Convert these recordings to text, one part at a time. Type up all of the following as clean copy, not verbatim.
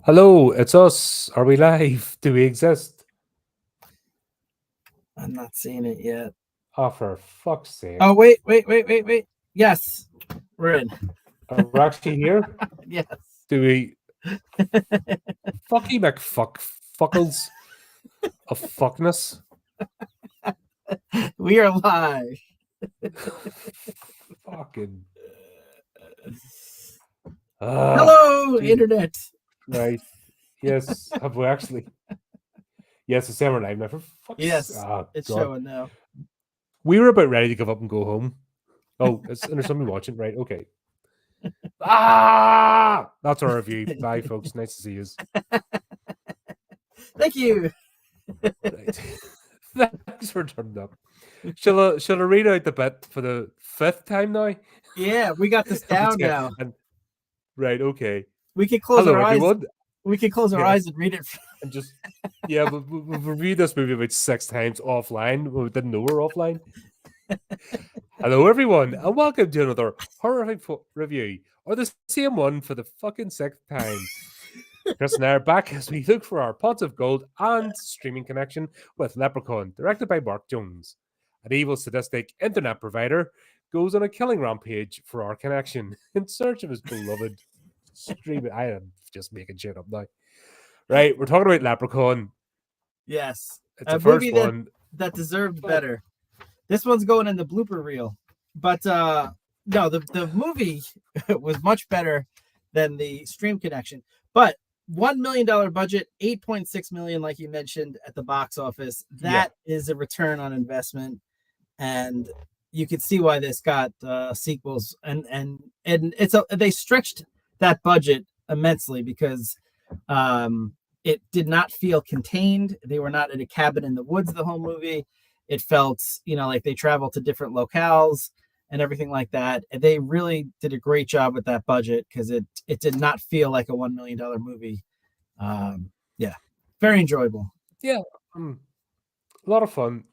Hello, it's us. Are we live? Do we exist? I'm not seeing it yet. Oh, for fuck's sake. Oh, wait. Yes, we're in. Are we actually here? Yes. Do we? Fucky McFuckles of fuckness? We are live. Fucking. Hello, Jesus Internet. Christ. Yes, have we actually? Yes, it's summer live now. For fuck's Yes, oh, it's God. showing now. We were about ready to give up and go home. Oh, and there's somebody watching, right? Okay. That's our review. Bye, folks. Nice to see you. Thank you. Right. Thanks for turning up. Shall I read out the bit for the fifth time now? Yeah, we got this down now. Right, okay. We can close Hello, our eyes. everyone. We can close our Yeah. eyes and read it. And just we've reviewed this movie about 6 times offline. We didn't know we were offline. Hello, everyone, and welcome to another horrific review, or the same one for the fucking 6th time. Chris and I are back as we look for our pots of gold and streaming connection with Leprechaun, directed by Mark Jones. An evil, sadistic internet provider goes on a killing rampage for our connection in search of his beloved streaming. I am just making shit up now. Right, we're talking about Leprechaun. Yes, It's the movie first one that deserved better. This one's going in the blooper reel, but no, the movie was much better than the stream connection. But $1 million budget, 8.6 million, like you mentioned, at the box office. That is a return on investment, and you can see why this got sequels. And they stretched that budget immensely because it did not feel contained. They were not in a cabin in the woods the whole movie. It felt, like they traveled to different locales and everything like that. And they really did a great job with that budget because it did not feel like a $1 million movie. Yeah, very enjoyable. Yeah, a lot of fun.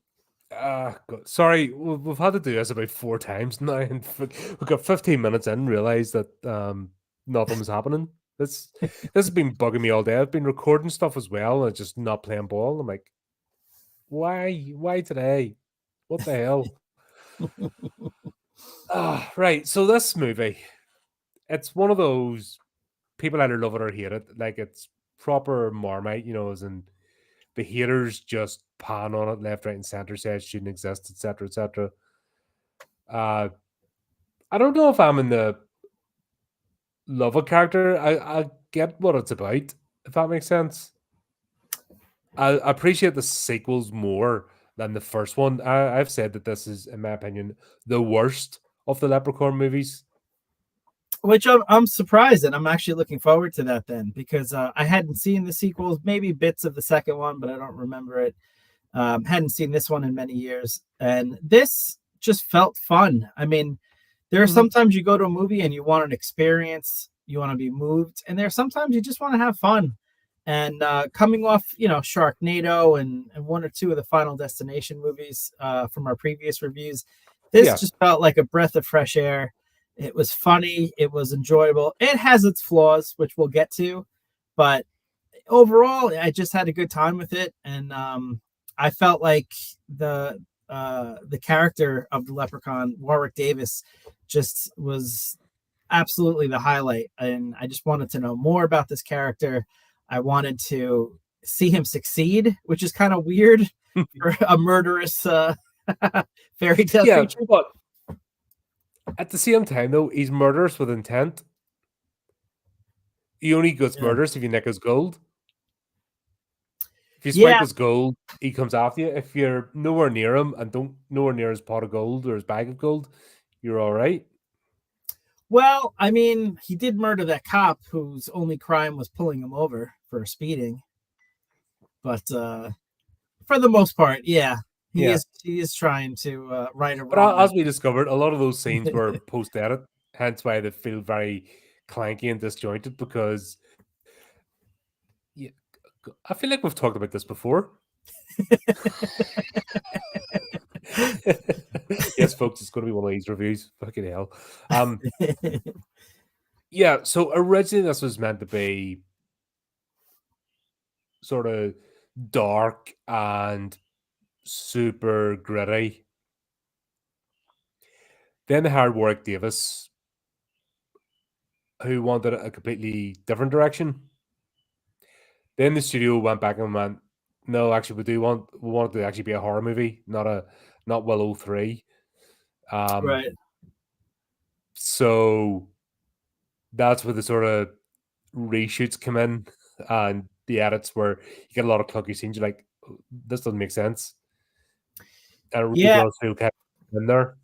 God, sorry, we've had to do this about 4 times now, and we got 15 minutes in, realized that nothing was happening. This has been bugging me all day. I've been recording stuff as well, and just not playing ball. I'm like, why today? What the hell? Right. So this movie, it's one of those people either love it or hate it. Like, it's proper Marmite, as in the haters just pan on it left, right, and center, say it shouldn't exist, etc., etc. I don't know if I'm in the love a character. I get what it's about, if that makes sense. I appreciate the sequels more than the first one. I've said that this is, in my opinion, the worst of the Leprechaun movies. Which I'm surprised, and I'm actually looking forward to that then, because I hadn't seen the sequels, maybe bits of the second one, but I don't remember it. Hadn't seen this one in many years, and this just felt fun. I mean, there are sometimes you go to a movie and you want an experience, you want to be moved, and there are sometimes you just want to have fun. And coming off, Sharknado and one or two of the Final Destination movies from our previous reviews, this just felt like a breath of fresh air. It was funny. It was enjoyable. It has its flaws, which we'll get to, but overall, I just had a good time with it, and I felt like the character of the Leprechaun, Warwick Davis, just was absolutely the highlight, and I just wanted to know more about this character. I wanted to see him succeed, which is kind of weird for a murderous fairy tale creature. But at the same time, though, he's murderous with intent. He only gets murderous if you nick his gold. If you swipe his gold, he comes after you. If you're nowhere near him and nowhere near his pot of gold or his bag of gold, you're all right. Well, I mean, he did murder that cop whose only crime was pulling him over for speeding. But for the most part, he is trying to right a wrong. But as we discovered, a lot of those scenes were post-edit, hence why they feel very clanky and disjointed, because I feel like we've talked about this before. Yes, folks, it's going to be one of these reviews. Fucking hell. So originally this was meant to be sort of dark and super gritty. Then they hired Warwick Davis, who wanted a completely different direction. Then the studio went back and went, "No, actually, we want it to actually be a horror movie, not Willow 3." Um, Right. so that's where the sort of reshoots come in, and the edits where you get a lot of clunky scenes. You're like, "This doesn't make sense," and it really Yeah. does feel kind of in there.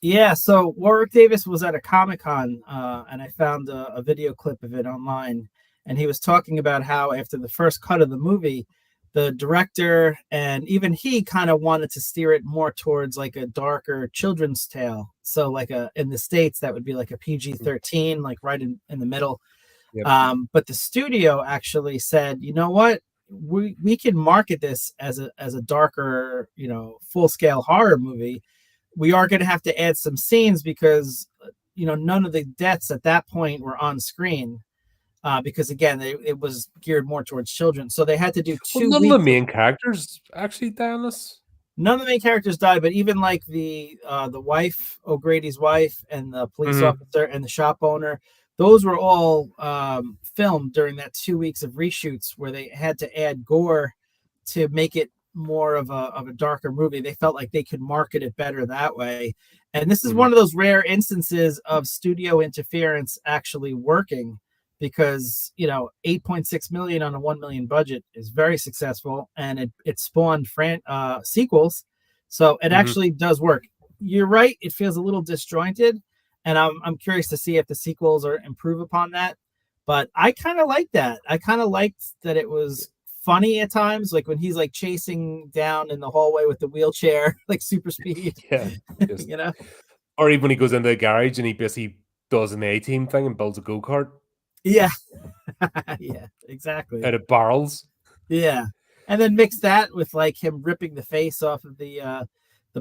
Yeah, so Warwick Davis was at a Comic-Con, and I found a video clip of it online, and he was talking about how after the first cut of the movie, the director and even he kind of wanted to steer it more towards like a darker children's tale. So like in the States, that would be like a PG-13, like right in the middle. Yep. But the studio actually said, you know what? We can market this as a darker, full-scale horror movie. We are going to have to add some scenes because none of the deaths at that point were on screen, because again it was geared more towards children, so they had to do Well, two none of the weeks main characters actually die in this. None of the main characters died, but even like the wife, O'Grady's wife, and the police officer and the shop owner, those were all filmed during that 2 weeks of reshoots where they had to add gore to make it more of a darker movie. They felt like they could market it better that way. And this is one of those rare instances of studio interference actually working, because 8.6 million on a 1 million budget is very successful, and it spawned sequels, so it actually does work. You're right, it feels a little disjointed, and I'm curious to see if the sequels are improve upon that. But I kind of like that. I kind of liked that it was funny at times, like when he's like chasing down in the hallway with the wheelchair, like super speed. Yeah, you know or even when he goes into the garage and he basically does an A-team thing and builds a go-kart yeah. Yeah, exactly. out of barrels. Yeah, and then mix that with like him ripping the face off of the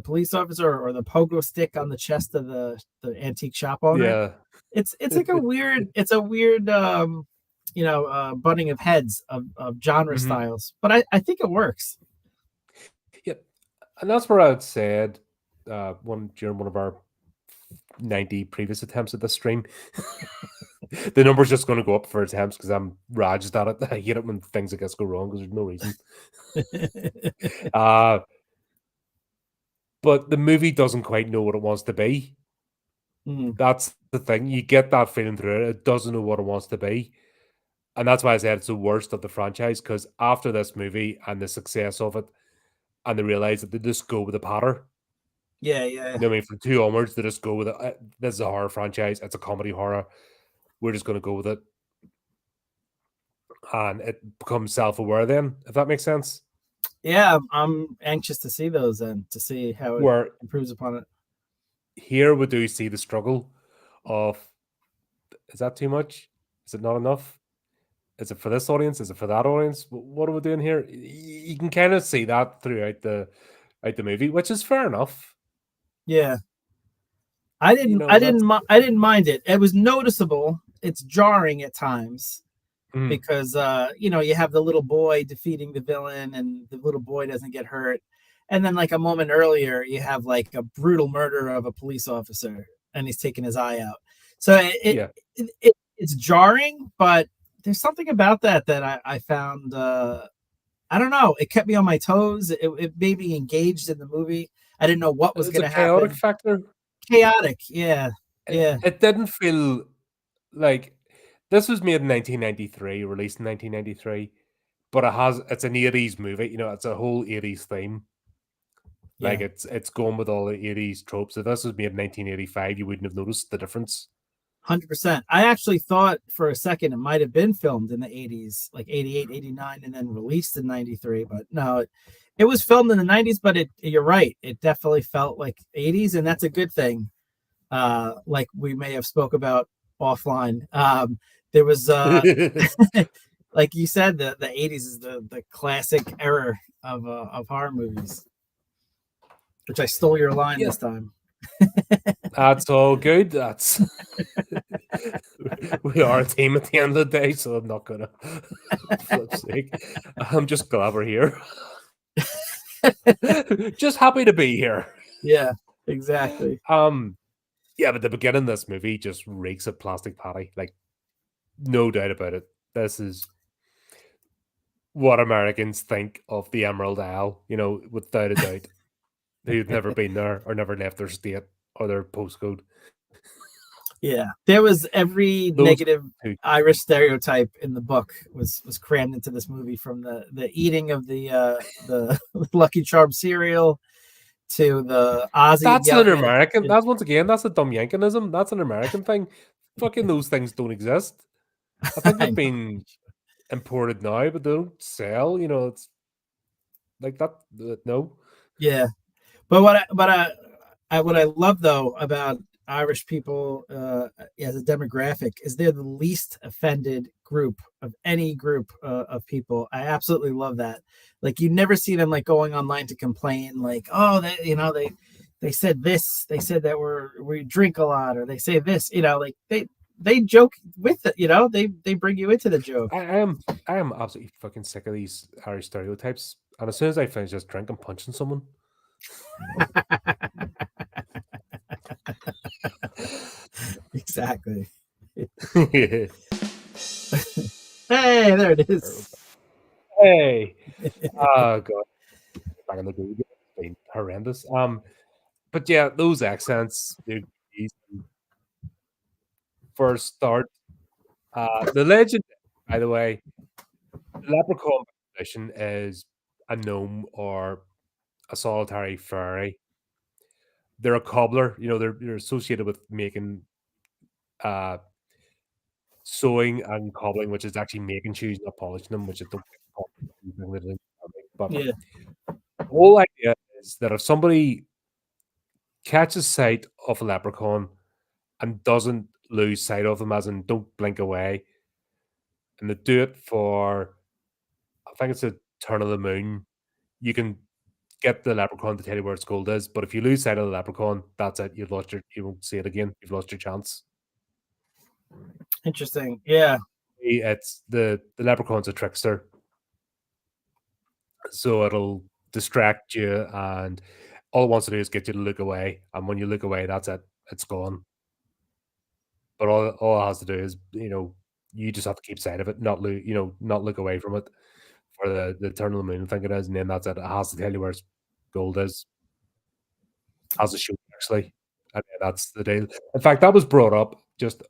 police officer, or the pogo stick on the chest of the antique shop owner. Yeah. It's like a weird butting of heads of genre styles, but I think it works. Yeah, and that's where I had said during one of our 90 previous attempts at this stream. The number's just going to go up for attempts because I'm raged at it. I hate it when things, I guess, go wrong because there's no reason. But the movie doesn't quite know what it wants to be. That's the thing. You get that feeling through it. It doesn't know what it wants to be. And that's why I said it's the worst of the franchise, because after this movie and the success of it, and they realize that they just go with the patter. Yeah. You know what I mean? From 2 onwards, they just go with it. This is a horror franchise. It's a comedy horror. We're just going to go with it. And it becomes self-aware then, if that makes sense. Yeah, I'm anxious to see those and to see how it improves upon it. Here we do see the struggle of, is that too much? Is it not enough? Is it for this audience? Is it for that audience? What are we doing here? You can kind of see that throughout the movie, which is fair enough. Yeah, I didn't mind it. It was noticeable. It's jarring at times because you have the little boy defeating the villain, and the little boy doesn't get hurt, and then like a moment earlier, you have like a brutal murder of a police officer, and he's taking his eye out. So it's jarring, but there's something about that I found. I don't know. It kept me on my toes. It made me engaged in the movie. I didn't know what was going to happen. Chaotic factor. Chaotic, yeah. It didn't feel like this was made in 1993, released in 1993, but it's an 80s movie. It's a whole 80s theme. Like it's going with all the 80s tropes. If this was made in 1985, you wouldn't have noticed the difference. 100%. I actually thought for a second it might have been filmed in the 80s, like 88, 89, and then released in 93. But no, it was filmed in the 90s, but you're right. It definitely felt like 80s, and that's a good thing. Like we may have spoke about offline. There was, like you said, the 80s is the classic era of horror movies, which I stole your line this time. That's all good. That's we are a team at the end of the day, so I'm not gonna flip's sake. I'm just glad we're here. Just happy to be here. Yeah, exactly. Yeah, but the beginning of this movie just reeks of plastic patty. Like, no doubt about it. This is what Americans think of the Emerald Isle, without a doubt. Who've never been there or never left their state or their postcode. Yeah, there was every Those negative two. Irish stereotype in the book was crammed into this movie, from the eating of the Lucky Charm cereal to the Aussie That's an yelling at his American. kid. That's once again, that's a dumb Yankinism. That's an American thing. Fucking those things don't exist. I think I they've know. been imported now, but they don't sell. It's like that. No. Yeah, but what I love though about Irish people as a demographic is they're the least offended group of any group of people. I absolutely love that. Like you never see them like going online to complain, like, oh, they said this, they said that we drink a lot, or they say this, like they joke with it, they bring you into the joke. I am absolutely fucking sick of these Irish stereotypes. And as soon as I finish this drink, I'm punching someone. Exactly. Hey, there it is. Hey. Oh god. Back in the day, it's been horrendous. But yeah, those accents, dude, for a start. The legend, by the way, the leprechaun definition is a gnome or a solitary fairy. They're a cobbler. They're associated with making uh, sewing and cobbling, which is actually making shoes, not polishing them, which is the but Yeah. the whole idea is that if somebody catches sight of a leprechaun and doesn't lose sight of them, as in don't blink away, and they do it for, I think it's a turn of the moon, you can get the leprechaun to tell you where its gold is. But if you lose sight of the leprechaun, that's it. You won't see it again. You've lost your chance. Interesting. Yeah. It's the leprechaun's a trickster, so it'll distract you, and all it wants to do is get you to look away. And when you look away, that's it. It's gone. But all it has to do is, you just have to keep sight of it, not look away from it for the turn of the moon, I think it is, and then that's it. It has to tell you where its gold is. As a show, actually. And that's the deal. In fact, that was brought up. Just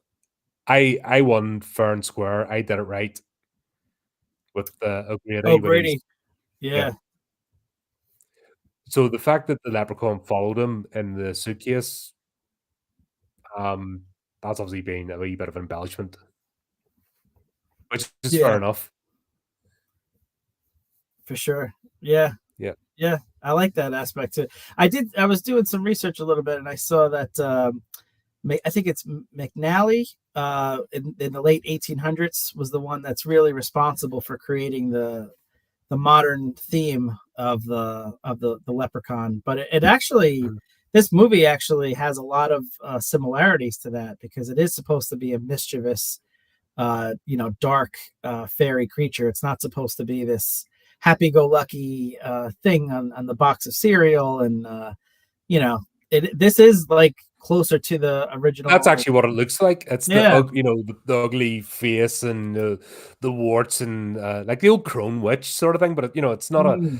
I won fair and square. I did it right with O'Grady when he's O'Grady. yeah. Yeah. So the fact that the leprechaun followed him in the suitcase, that's obviously been a wee bit of embellishment, which is fair Yeah, enough. for sure. Yeah. Yeah. Yeah. I like that aspect too. I was doing some research a little bit, and I saw that I think it's McNally in the late 1800s was the one that's really responsible for creating the modern theme of the leprechaun. But it actually, this movie actually has a lot of similarities to that, because it is supposed to be a mischievous, dark fairy creature. It's not supposed to be this happy-go-lucky thing on the box of cereal, and this is like closer to the original. That's actually what it looks like. It's Yeah. the ugly face and the warts and like the old crone witch sort of thing. But it's not a.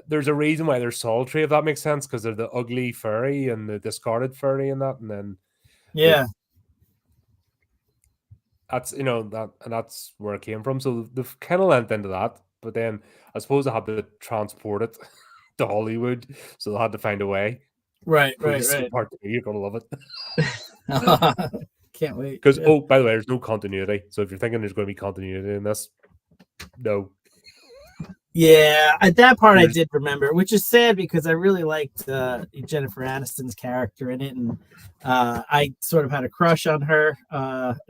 There's a reason why they're solitary, if that makes sense, because they're the ugly fairy and the discarded fairy and that, and then Yeah. that's that's where it came from. So they've kind of lent into that, but then I suppose they had to transport it to Hollywood, so they had to find a way. Right. Part 2, you're gonna love it. Can't wait. Because by the way, there's no continuity. So if you're thinking there's going to be continuity in this, no. Yeah, at that part I did remember, which is sad because I really liked Jennifer Aniston's character in it, and I sort of had a crush on her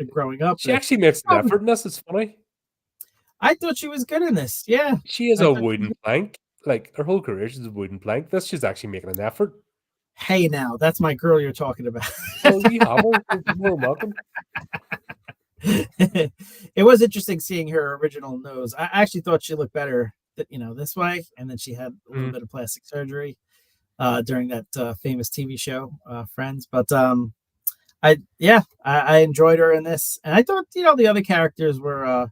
growing up. She actually makes an effort in this. It's funny. I thought she was good in this. Yeah, she is a wooden plank. Like her whole career, she's a wooden plank. This she's actually making an effort. Hey, now that's my girl you're talking about. Well, you have her. You're welcome. It was interesting seeing her original nose. I actually thought she looked better, this way, and then she had a little Mm. bit of plastic surgery during that famous TV show, Friends. But I enjoyed her in this, and I thought the other characters were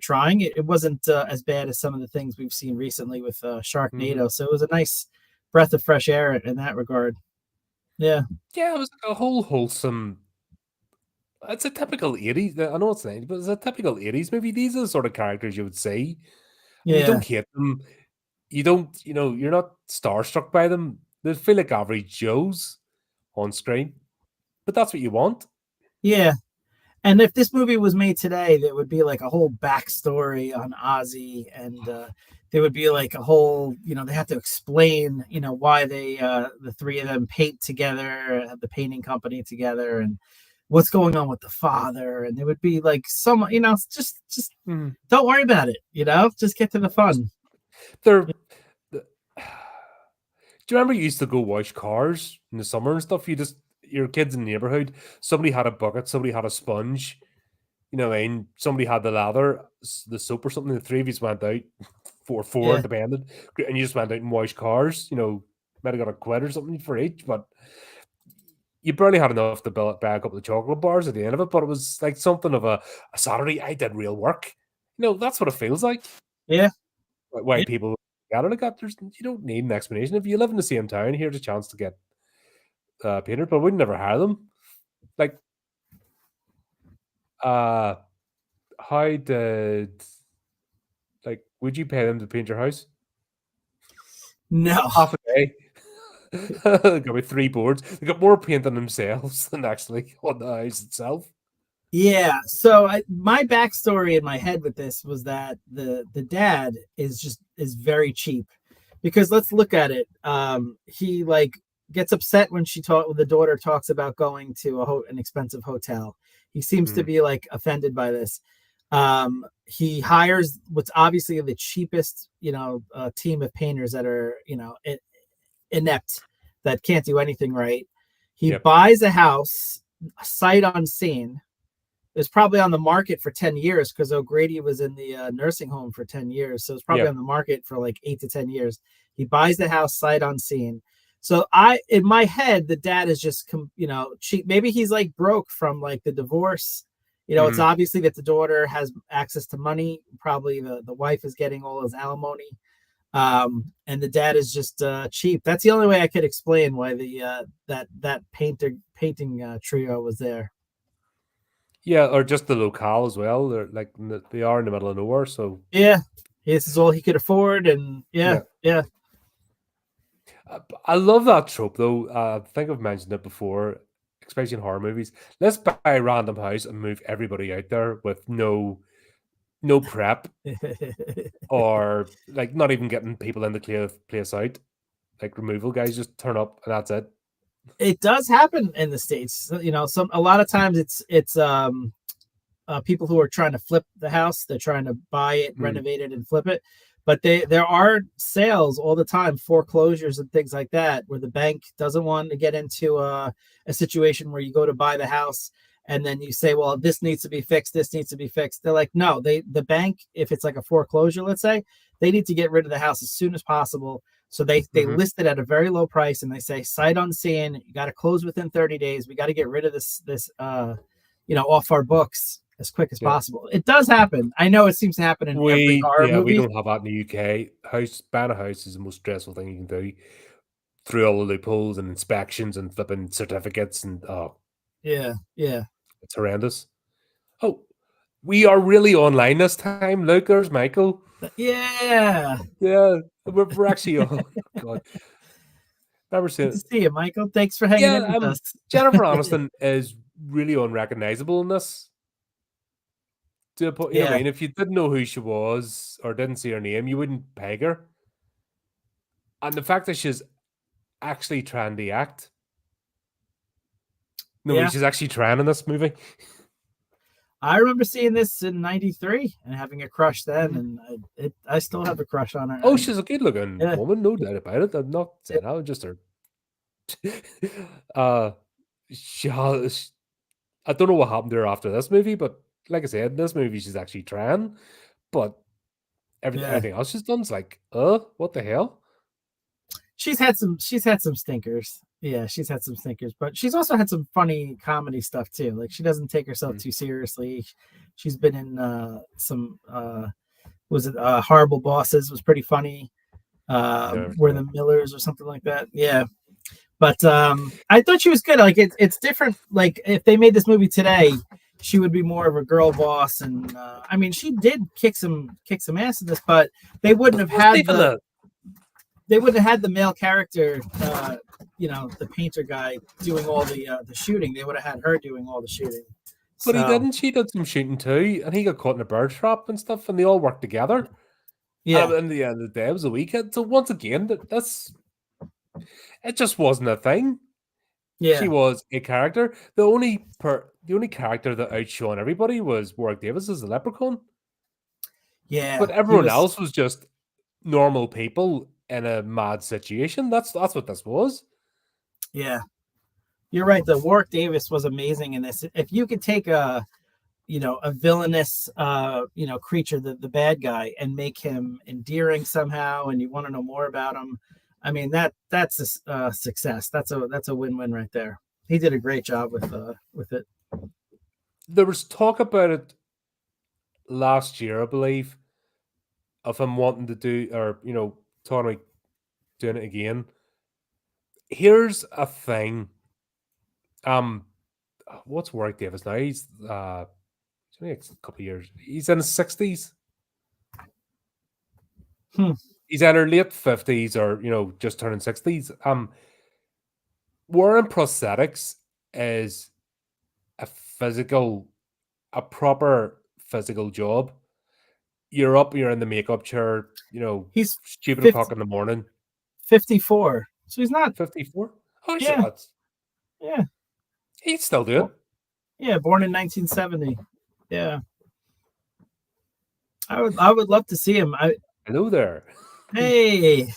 trying. It wasn't as bad as some of the things we've seen recently with Hmm. Sharknado. So it was a nice breath of fresh air in that regard. Yeah, Yeah, it was like a whole wholesome. It's a typical 80s. I know it's 90s, but it's a typical 80s movie. These are the sort of characters you would see, and you yeah, don't hate them. You don't, you're not starstruck by them. They feel like average Joes on screen, but that's what you want. yeah. And if this movie was made today, there would be like a whole backstory on Ozzy, and there would be like a whole, they have to explain, why the three of them paint together, have the painting company together, and what's going on with the father. And there would be like some, just Mhm. don't worry about it, just get to the Just fun. they're. the- Do you remember you used to go wash cars in the summer and stuff? Your kids in the neighborhood, somebody had a bucket, somebody had a sponge, what I mean? Somebody had the lather, the soap or something. The three of you went out, four, Yeah, depending, and you just went out and washed cars. Might have got a quid or something for each, but you barely had enough to buy a couple of chocolate bars at the end of it. But it was like something of a Saturday. I did real work. That's what it feels like. yeah, Why yeah, people gather like that. You don't need an explanation. If you live in the same town, here's a chance to get painted, but we'd never hire them. Like, uh, how did would you pay them to paint your house? no. Half a day. Got me three boards. They got more paint on themselves than actually on the house itself. Yeah. So my backstory in my head with this was that the dad is very cheap, because let's look at it. He like gets upset when when the daughter talks about going to an expensive hotel. He seems to Mm, be like offended by this. He hires what's obviously the cheapest, team of painters that are, inept, that can't do anything right. He yep. buys a house sight unseen. It was probably on the market for 10 years, because O'Grady was in the nursing home for 10 years. So it's probably on Yep. the market for like 8 to 10 years. He buys the house sight unseen. So in my head, the dad is just, cheap. Maybe he's like broke from like the divorce. It's Hmm. obviously that the daughter has access to money. Probably the wife is getting all his alimony. And the dad is just cheap. That's the only way I could explain why that painting trio was there. Yeah, or just the locale as well. They are in the middle of nowhere, so Yeah, this is all he could afford, and yeah, yeah. yeah, I love that trope though. I think I've mentioned it before, especially in horror movies. Let's buy a random house and move everybody out there with no prep, or like not even getting people in to clear the place out. Like removal guys just turn up and that's it. it does happen in the states. A lot of times it's people who are trying to flip the house. They're trying to buy it, Mm, renovate it, and flip it. But there are sales all the time, foreclosures and things like that, where the bank doesn't want to get into a situation where you go to buy the house and then you say, "Well, this needs to be fixed. This needs to be fixed." They're like, "No, the bank, if it's like a foreclosure, let's say, they need to get rid of the house as soon as possible." So they hmm. list it at a very low price, and they say, "Sight unseen, you got to close within 30 days. We got to get rid of this off our books as quick as Yeah. possible." It does happen. I know it seems to happen in every horror We movie. don't have that in the UK. Buying a house is the most stressful thing you can do. Through all the loopholes and inspections and flipping certificates and Yeah, yeah, it's horrendous. Oh, we are really online this time. Look, there's Michael. yeah. Yeah, we're actually oh god. Never seen Good it. to see you, Michael. Thanks for hanging Yeah, in with us. Jennifer Aniston is really unrecognizable in this. To the point, what I Yeah, mean? If you didn't know who she was or didn't see her name, you wouldn't peg her. And the fact that she's actually trying to act. No, I mean, yeah. she's actually trying in this movie. I remember seeing this in '93 and having a crush then, Mhm. and I still have a crush on her. Oh, she's a good-looking Yeah, woman, no doubt about it. I'm not saying that. Just her. uh, she has. I don't know what happened to her after this movie, but like I said, in this movie she's actually trying, but Yeah, everything else she's done is like, what the hell? she's had some stinkers. Yeah, she's had some stinkers, but she's also had some funny comedy stuff too. Like she doesn't take herself Mm. too seriously. She's been in some was it Horrible Bosses was pretty funny. Never We're seen the it. Millers or something like that. Yeah. But I thought she was good. Like it's different. Like if they made this movie today, she would be more of a girl boss. And I mean, she did kick some ass in this, but they wouldn't But it have wasn't had even a. the male character. The painter guy doing all the shooting. They would have had her doing all the shooting. But he So didn't. She did some shooting too, and he got caught in a bird trap and stuff, and they all worked together. And yeah, in the end of the day, it was a weekend. So once again, that's it. Just wasn't a thing. She yeah, was a character. The only character that outshone everybody was Warwick Davis as the Leprechaun, yeah. but He everyone was. else was just normal people in a mad situation. That's what this was. Yeah, you're right. The Warwick Davis was amazing in this. If you could take a villainous creature, the bad guy, and make him endearing somehow, and you want to know more about him, I mean that's a success. That's a win-win right there. He did a great job with it. There was talk about it last year, I believe, of him wanting to do, or talking about doing it again. Here's a thing. Um, what's Warwick Davis now? He's only a couple of years. He's in his 60s. Hmm. He's either late 50s or just turning 60s. Wearing prosthetics is a a proper physical job. You're up, you're in the makeup chair, He's stupid 50, o'clock in the morning. 54, so he's not. 54. Oh, he's Yeah, yeah, he'd still do it. yeah. Born in 1970. Yeah, I would love to see him. Hello there. Hey,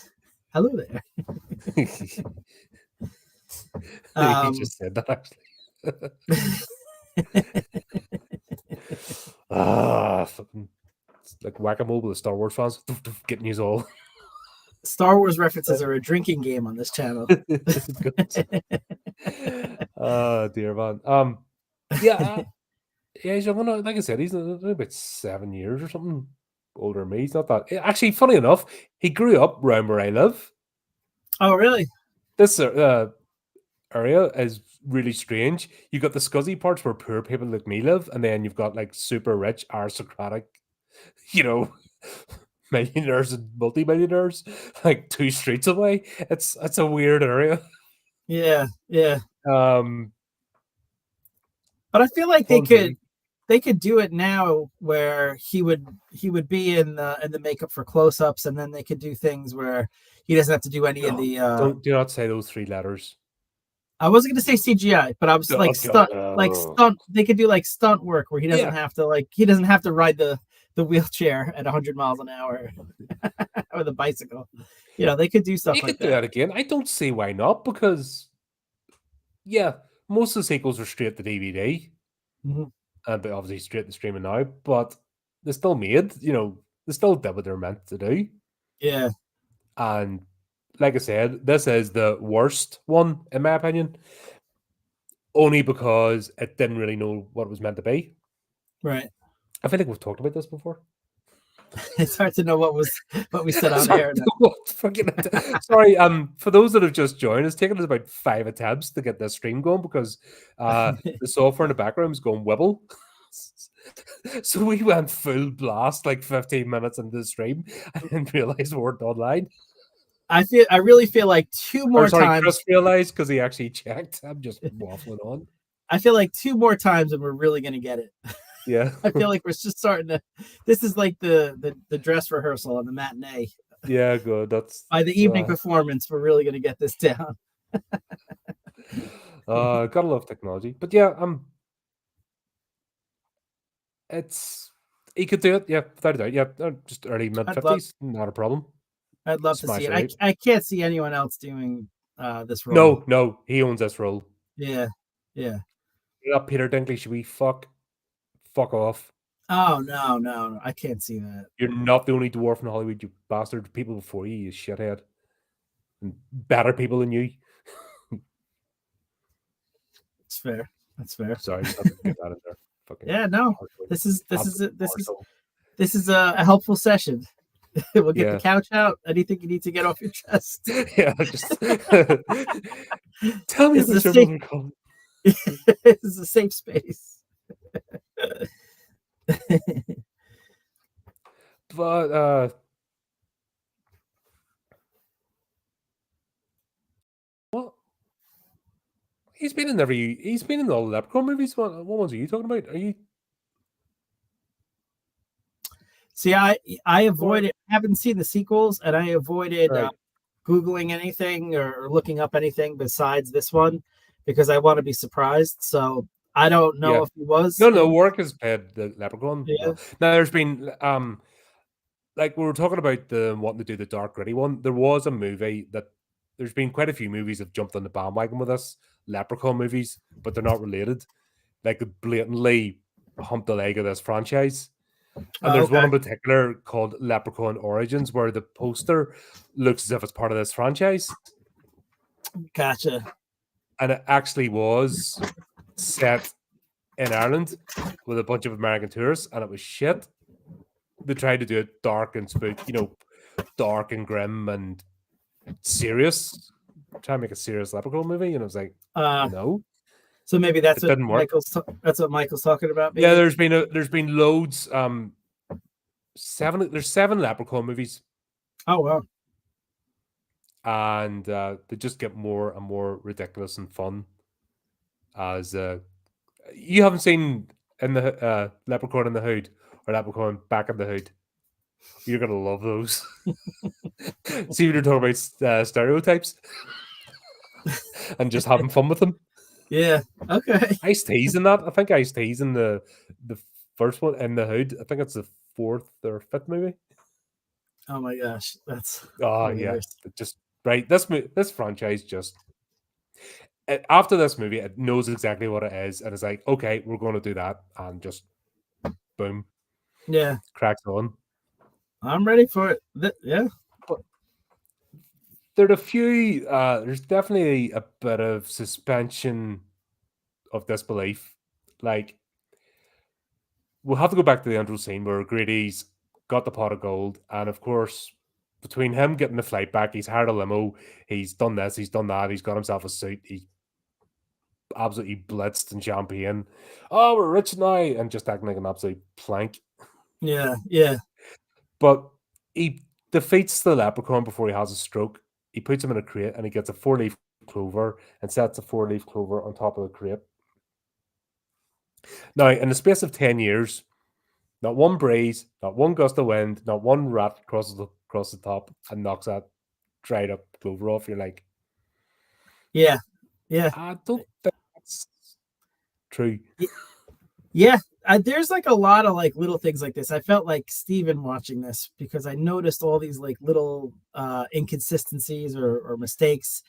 hello there. He Um, just said that actually. Fucking, it's like whack-a-mole with the Star Wars fans. Getting you all. Star Wars references are a drinking game on this channel. Good. Oh dear man. Yeah, yeah. He's younger, like I said, he's only about 7 years or something older than me. He's not that. Actually, funny enough, he grew up around where I live. Oh, really? This area is really strange. You've got the scuzzy parts where poor people like me live, and then you've got like super rich aristocratic, you know, millionaires and multimillionaires like 2 streets away. It's a weird area. Yeah, yeah. Um, But I feel like they fun could movie. they could do it now where he would be in the makeup for close-ups, and then they could do things where he doesn't have to do any of No, the do not say those 3 letters. I wasn't gonna say CGI, but I was Oh, like God. stunt. They could do like stunt work where Yeah, he doesn't have to ride the wheelchair at 100 miles an hour or the bicycle. They could do stuff you like could do that. that again. I don't see why not, because yeah, most of the sequels are straight to DVD, Mhm. and they're obviously straight to streaming now, but they're still made. They still did what they're meant to do. Yeah, And like I said, this is the worst one in my opinion, only because it didn't really know what it was meant to be. right. I feel like we've talked about this before. It's hard to know what we said on Sorry, air now. sorry. For those that have just joined, it's taken us about 5 attempts to get this stream going because the software in the background was going wibble. So we went full blast like 15 minutes into the stream and didn't realize we weren't online. I really feel like two Or more sorry, times. Chris realized because he actually checked. I'm just waffling on. I feel like two more times and we're really gonna get it. Yeah. I feel like we're just starting to. This is like the dress rehearsal and the matinee. Yeah, good. That's By the evening performance, we're really gonna get this down. gotta love technology. But yeah, it's he could do it, yeah, without a doubt. Yeah, just early mid I'd love 50s, not a problem. I'd love to see Smash it. it out. I can't see anyone else doing this role. No, he owns this role. Yeah, yeah. That Peter Dinklage, should we fuck off? Oh no, I can't see that. You're not the only dwarf in Hollywood, you bastard. People before you shithead, and better people than you. It's fair. That's fair. Sorry, just had to get that in there. Fucking Yeah, no. arsehole. This is Absolute this is arsehole. this is a helpful session. We'll get the Yeah. couch out. Anything you need to get off your chest. Yeah, just tell me It's about a your safe- brother, Colin. This is a safe space. But what? He's been in all the Leprechaun movies. What ones are you talking about? Are you See, I avoided. I haven't seen the sequels, and I avoided right? Googling anything or looking up anything besides this one because I want to be surprised. So I don't know Yeah. if he was. No, Work has played the Leprechaun. Yeah. Now there's been like we were talking about the wanting to do the dark gritty one. There was a movie that there's been quite a few movies that jumped on the bandwagon with us, Leprechaun movies, but they're not related. Like blatantly hump the leg of this franchise. And there's one in particular called Leprechaun Origins, where the poster looks as if it's part of this franchise. Gotcha. And it actually was set in Ireland with a bunch of American tourists, and it was shit. They tried to do it dark and dark and grim and serious. Try to make a serious Leprechaun movie, and I was like, no. So maybe that's It didn't work. That's what Michael's talking about. Maybe? Yeah, there's been loads. There's 7 Leprechaun movies. Oh wow. And they just get more and more ridiculous and fun. As you haven't seen in the Leprechaun in the Hood or Leprechaun Back in the Hood, you're gonna love those. See, you're talking about stereotypes and just having fun with them. Yeah. Okay. Ice-T's in that. I think Ice-T's in the first one in the Hood. I think it's the 4th or 5th movie. Oh my gosh, that's hilarious. Yeah, just right. This franchise just after this movie, it knows exactly what it is, and it's like, okay, we're going to do that, and just boom, yeah, cracks on. I'm ready for it. Yeah, but there are a few. There's definitely a bit of suspension of disbelief. Like, we'll have to go back to the intro scene where Grady's got the pot of gold, and of course, between him getting the flight back, he's hired a limo, he's done this, he's done that, he's got himself a suit, he absolutely blitzed in champagne. Oh, we're rich now, and just acting like an absolute plank. Yeah. But he defeats the Leprechaun before he has a stroke. He puts him in a crate, and he gets a 4-leaf clover and sets a 4-leaf clover on top of the crate. Now, in the space of 10 years, not one breeze, not one gust of wind, not one rat crosses across the top and knocks that dried up clover off. You're like, yeah. I don't think that's true. Yeah, there's like a lot of like little things like this. I felt like Steven watching this because I noticed all these like little inconsistencies or mistakes.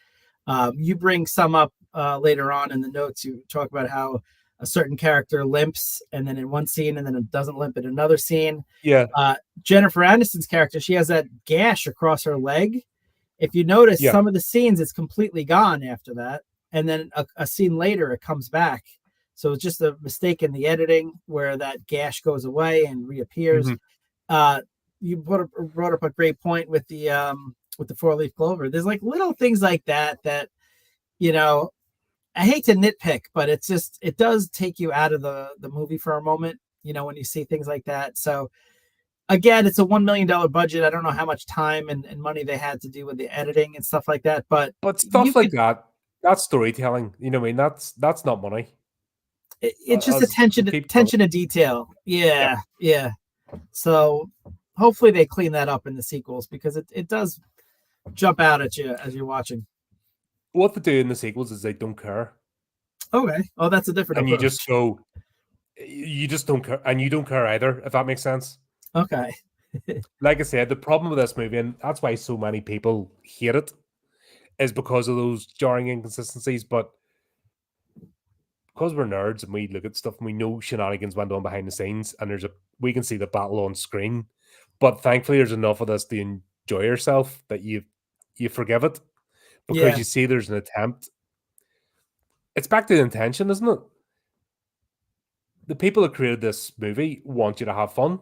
You bring some up later on in the notes. You talk about how a certain character limps and then in one scene and then it doesn't limp in another scene. Yeah. Jennifer Aniston's character, she has that gash across her leg. If you notice some of the scenes, it's completely gone after that. And then a scene later, it comes back. So it's just a mistake in the editing where that gash goes away and reappears. Mm-hmm. You brought up a great point with the 4-leaf clover. There's like little things like that, I hate to nitpick, but it does take you out of the movie for a moment, when you see things like that. So again, it's a $1 million budget. I don't know how much time and money they had to do with the editing and stuff like that. But stuff like that's storytelling. You know what I mean? That's not money. It's just attention to detail. Yeah. So hopefully they clean that up in the sequels because it does jump out at you as you're watching. What they do in the sequels is they don't care. Okay. Oh, that's a different approach. You just don't care, and you don't care either, if that makes sense. Okay. Like I said, the problem with this movie, and that's why so many people hate it, is because of those jarring inconsistencies. But because we're nerds and we look at stuff and we know shenanigans went on behind the scenes, and we can see the battle on screen. But thankfully, there's enough of this to enjoy yourself that you forgive it because Yeah. you see there's an attempt. It's back to the intention, isn't it? The people that created this movie want you to have fun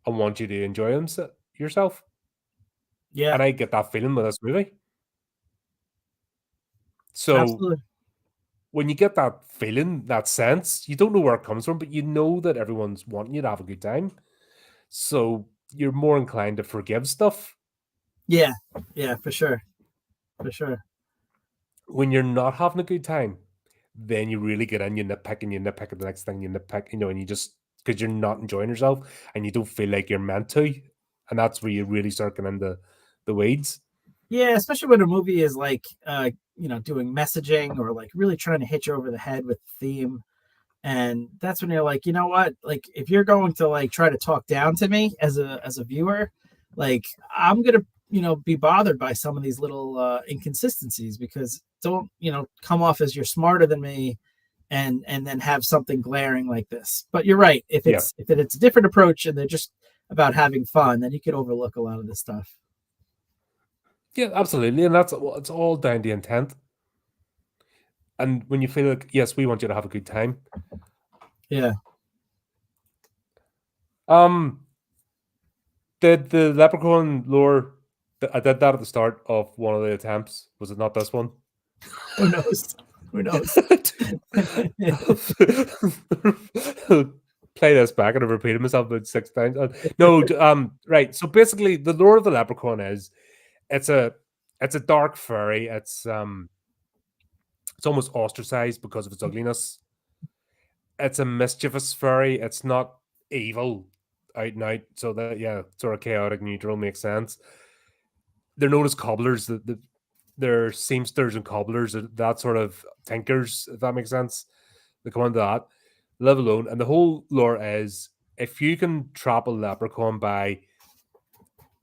and want you to enjoy yourself. Yeah. And I get that feeling with this movie. So Absolutely. when you get that feeling, that sense, you don't know where it comes from, but you know that everyone's wanting you to have a good time. So you're more inclined to forgive stuff. Yeah. Yeah, for sure. For sure. When you're not having a good time, then you really get in, you nitpick the next thing, you nitpick, and you just, because you're not enjoying yourself and you don't feel like you're meant to. And that's where you really start getting into the weeds. Yeah, especially when a movie is like, doing messaging or like really trying to hit you over the head with the theme. And that's when you're like, you know what? Like, if you're going to like try to talk down to me as a viewer, like I'm gonna, be bothered by some of these little inconsistencies, because don't, come off as you're smarter than me and then have something glaring like this. But you're right. If it's a different approach and they're just about having fun, then you could overlook a lot of this stuff. Yeah, absolutely. And it's all down to intent. And when you feel like, yes, we want you to have a good time. Yeah. Did the Leprechaun lore? I did that at the start of one of the attempts. Was it not this one? Who knows? Who knows? Play this back and I've repeated myself about 6 times. No, right. So basically, the lore of the Leprechaun is it's a dark fairy. It's almost ostracized because of its ugliness. It's a mischievous fairy. It's not evil out and out. So that sort of chaotic neutral makes sense. They're known as cobblers. They're seamsters and cobblers. That sort of tinkers, if that makes sense. They come into that, live alone, and the whole lore is if you can trap a leprechaun by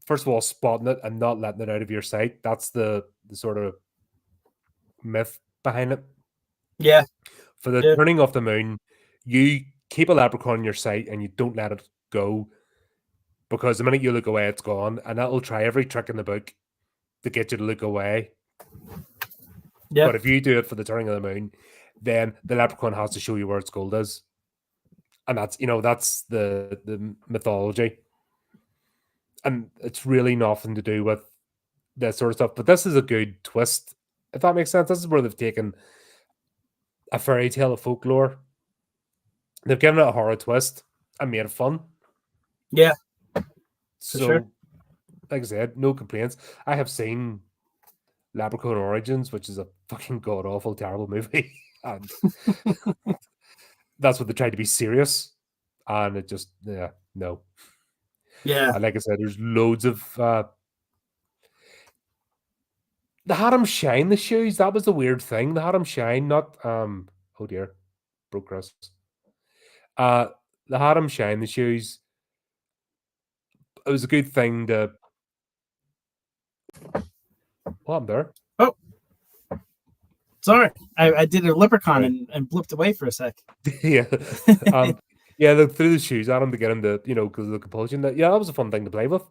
first of all spotting it and not letting it out of your sight. That's the sort of myth behind it. Yeah. For the turning of the moon, you keep a leprechaun in your sight and you don't let it go, because the minute you look away, it's gone, and that will try every trick in the book to get you to look away. Yeah. But if you do it for the turning of the moon, then the leprechaun has to show you where its gold is, and that's the mythology, and it's really nothing to do with that sort of stuff. But this is a good twist, if that makes sense. This is where they've taken a fairy tale of folklore, they've given it a horror twist and made it fun. Yeah. So, sure. Like I said, no complaints. I have seen Leprechaun Origins, which is a fucking god awful, terrible movie, and that's what they tried to be serious, and it just no. Yeah. And like I said, there's loads of they had him shine the shoes. That was the weird thing. They had him shine, not oh dear, broke Chris. They had him shine the shoes. It was a good thing to. What happened there? Oh, sorry. I did a leprechaun and blipped away for a sec. Yeah. They threw the shoes at him to get him to, because of the compulsion. That was a fun thing to play with.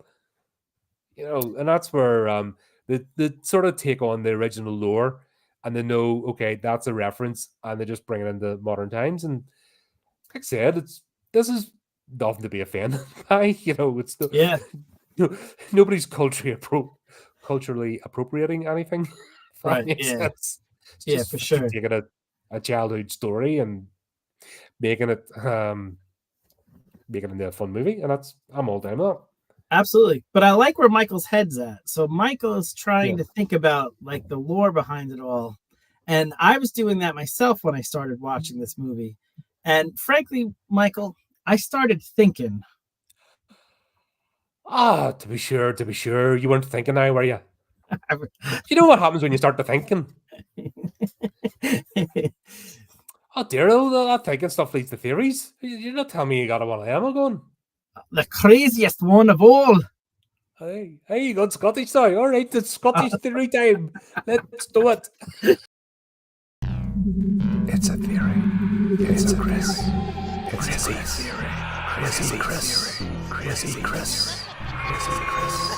And that's where they sort of take on the original lore, and they know, okay, that's a reference, and they just bring it into modern times. And like I said, this is nothing to be offended by. It's nobody's culturally appropriating anything. Right. Makes Yeah. sense. It's Yeah, just for sure. taking a childhood story and making it into a fun movie, and I'm all down with that. Absolutely. But I like where Michael's head's at. So Michael is trying to think about like the lore behind it all. And I was doing that myself when I started watching this movie. And frankly, Michael, I started thinking. To be sure. You weren't thinking now, were you? You know what happens when you start to thinking? Oh dear, that thinking stuff leads to theories. You're not telling me you got a one of them going. The craziest one of all. Hey, you got Scottish now. All right, it's Scottish theory time. Let's do it. It's a theory. It's a Chris. It's a theory. Chrissy Chris. Chrissy Chris.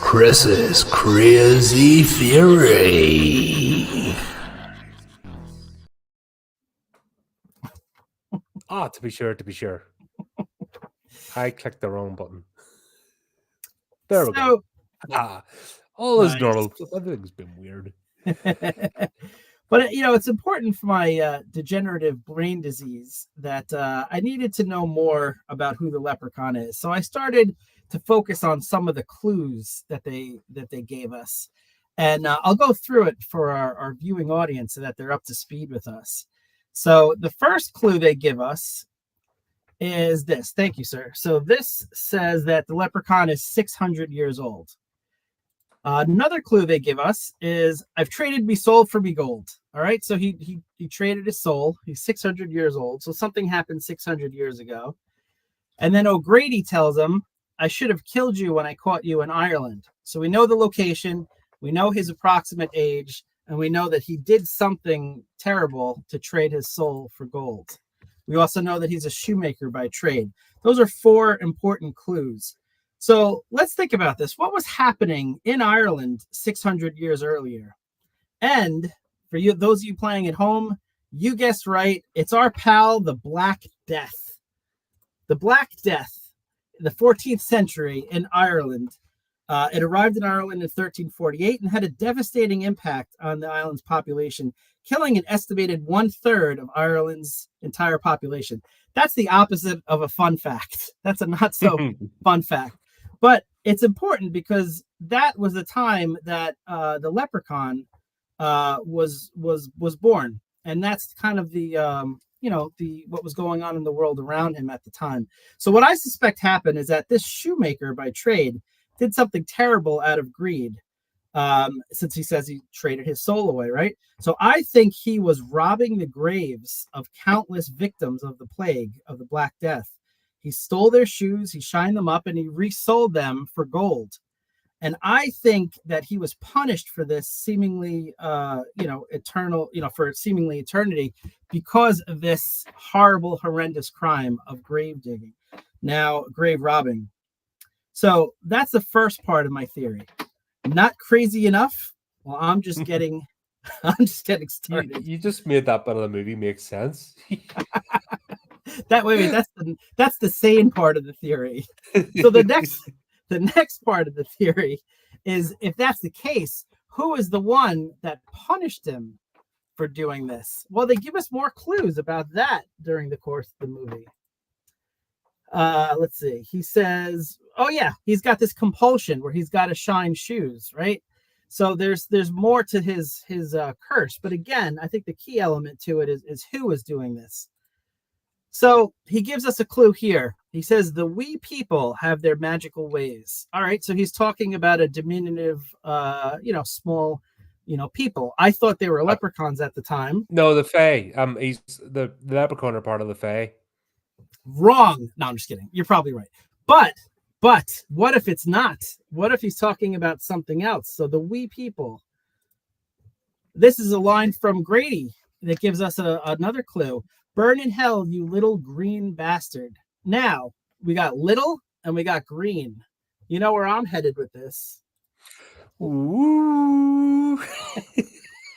Chris's crazy theory. Ah, to be sure. I clicked the wrong button. There we go. All is Nice. normal. Everything's been weird. But it's important for my degenerative brain disease that I needed to know more about who the leprechaun is. So I started to focus on some of the clues that they gave us, and I'll go through it for our viewing audience so that they're up to speed with us. So the first clue they give us is this. Thank you, sir. So this says that the leprechaun is 600 years old. Another clue they give us is, I've traded me soul for me gold. All right. So he traded his soul. He's 600 years old. So something happened 600 years ago. And then O'Grady tells him, I should have killed you when I caught you in Ireland. So we know the location. We know his approximate age. And we know that he did something terrible to trade his soul for gold. We also know that he's a shoemaker by trade. Those are 4 important clues. So let's think about this. What was happening in Ireland 600 years earlier? And for you, those of you playing at home, you guessed right. It's our pal, the Black Death. The Black Death, the 14th century in Ireland. It arrived in Ireland in 1348 and had a devastating impact on the island's population, killing an estimated 1/3 of Ireland's entire population. That's the opposite of a fun fact. That's a not so fun fact. But it's important because that was the time that the leprechaun was born, and that's kind of the what was going on in the world around him at the time. So what I suspect happened is that this shoemaker by trade did something terrible out of greed, since he says he traded his soul away, right? So I think he was robbing the graves of countless victims of the plague of the Black Death. He stole their shoes, he shined them up, and he resold them for gold. And I think that he was punished for this seemingly, eternal, for seemingly eternity because of this horrible, horrendous crime of grave digging. Now, grave robbing. So that's the first part of my theory. Not crazy enough? Well, I'm just getting started. You just made that bit of the movie make sense. That's the sane part of the theory. So the next part of the theory is, if that's the case, who is the one that punished him for doing this? Well, they give us more clues about that during the course of the movie. Let's see. He says, oh yeah, he's got this compulsion where he's got to shine shoes, right? So there's more to his curse. But again, I think the key element to it is who is doing this. So he gives us a clue here. He says the wee people have their magical ways. All right. So he's talking about a diminutive, small, people. I thought they were leprechauns at the time. No, the Fae. He's the leprechaun are part of the Fae. Wrong. No, I'm just kidding. You're probably right. But what if it's not? What if he's talking about something else? So the wee people. This is a line from Grady that gives us another clue. Burn in hell, you little green bastard. Now, we got little and we got green. You know where I'm headed with this. Ooh.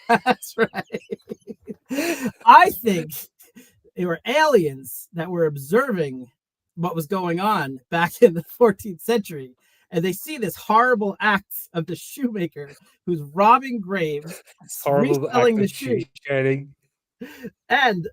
That's right. I think they were aliens that were observing what was going on back in the 14th century. And they see this horrible act of the shoemaker who's robbing graves, reselling the shoes. And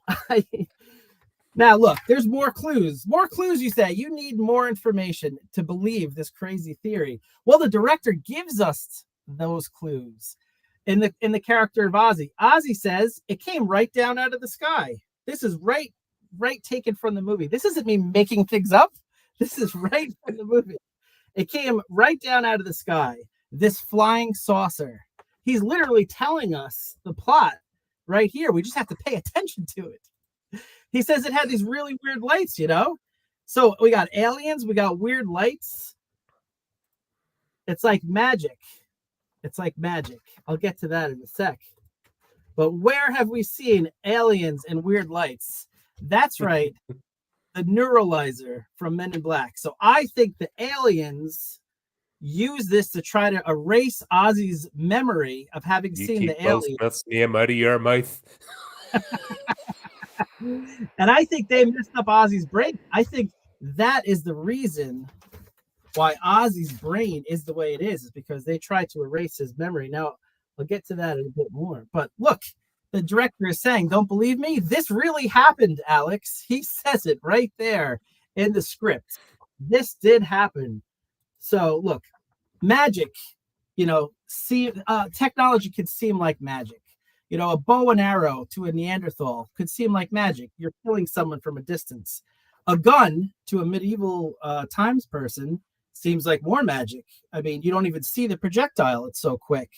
now look, there's more clues. More clues, you say. You need more information to believe this crazy theory. Well, the director gives us those clues in the character of Ozzy. Ozzy says it came right down out of the sky. This is right taken from the movie. This isn't me making things up. This is right from the movie. It came right down out of the sky. This flying saucer. He's literally telling us the plot right here. We just have to pay attention to it. He says it had these really weird lights, So we got aliens, we got weird lights. It's like magic. I'll get to that in a sec. But where have we seen aliens and weird lights? That's right, the neuralizer from Men in Black. So I think the aliens use this to try to erase Ozzy's memory of having You seen keep the Will alien. Smith's name out of your mouth. And I think they messed up Ozzy's brain. I think that is the reason why Ozzy's brain is the way it is because they tried to erase his memory. Now, I'll get to that a bit more. But look, the director is saying, don't believe me? This really happened, Alex. He says it right there in the script. This did happen. So, look, magic, technology could seem like magic. A bow and arrow to a Neanderthal could seem like magic. You're killing someone from a distance. A gun to a medieval times person seems like more magic. I mean, you don't even see the projectile. It's so quick.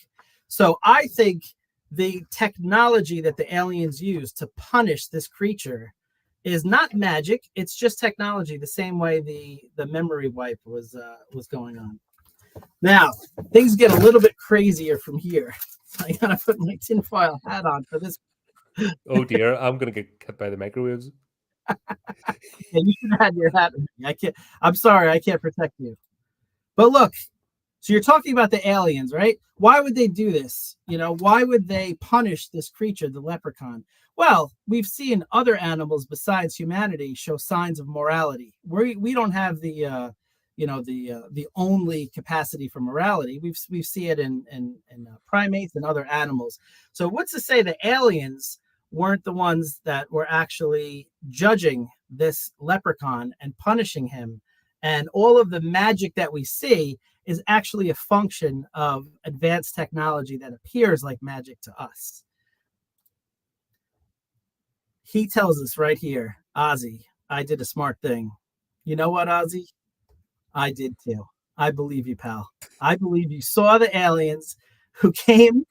So I think the technology that the aliens use to punish this creature is not magic. It's just technology, the same way the memory wipe was going on. Now, things get a little bit crazier from here. I gotta put my tinfoil hat on for this. Oh dear, I'm gonna get hit by the microwaves. Yeah, you should have had your hat with me. I can't. I'm sorry, I can't protect you. But look, so you're talking about the aliens, right? Why would they do this? Why would they punish this creature, the leprechaun? Well, we've seen other animals besides humanity show signs of morality. We don't have the only capacity for morality. We see it in primates and other animals. So what's to say the aliens weren't the ones that were actually judging this leprechaun and punishing him? And all of the magic that we see is actually a function of advanced technology that appears like magic to us. He tells us right here, Ozzy, I did a smart thing. You know what, Ozzy? I did too. I believe you, pal. I believe you saw the aliens who came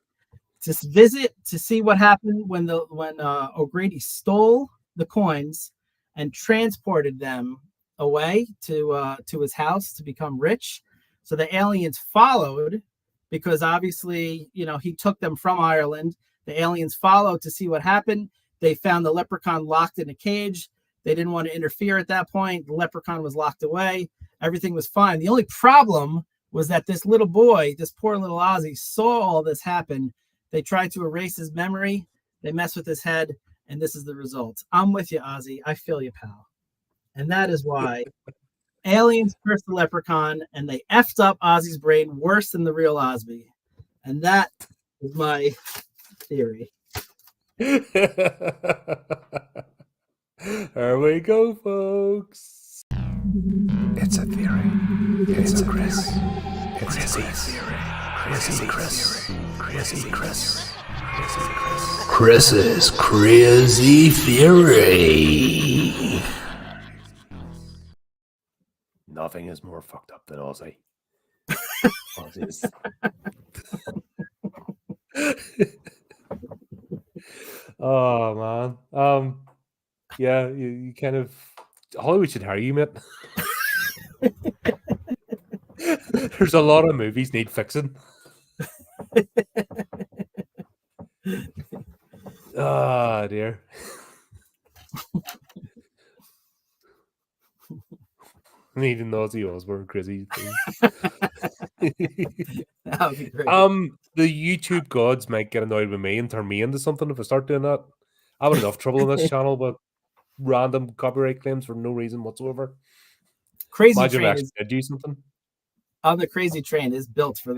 to visit to see what happened when O'Grady stole the coins and transported them away to his house to become rich. So the aliens followed because obviously, he took them from Ireland. The aliens followed to see what happened. They found the leprechaun locked in a cage. They didn't want to interfere at that point. The leprechaun was locked away. Everything was fine. The only problem was that this little boy, this poor little Ozzy, saw all this happen. They tried to erase his memory. They messed with his head, and this is the result. I'm with you, Ozzy. I feel you, pal. And that is why aliens cursed the leprechaun, and they effed up Ozzy's brain worse than the real Osby. And that is my theory. There we go, folks. It's a theory. It's a Chris. It's a theory. Chrissy Chris. Chrissy Chris. Chris's crazy theory. Nothing is more fucked up than Ozzy. Ozzy's. Oh man. Yeah, you kind of Hollywood should hire you, mate. There's a lot of movies need fixing. Oh dear. Needing Ozzy Osbourne crazy thing. That would be great. The YouTube gods might get annoyed with me and turn me into something if I start doing that. I have enough trouble on this channel with random copyright claims for no reason whatsoever. Crazy Imagine Train actually did do something. on the Crazy Train is built for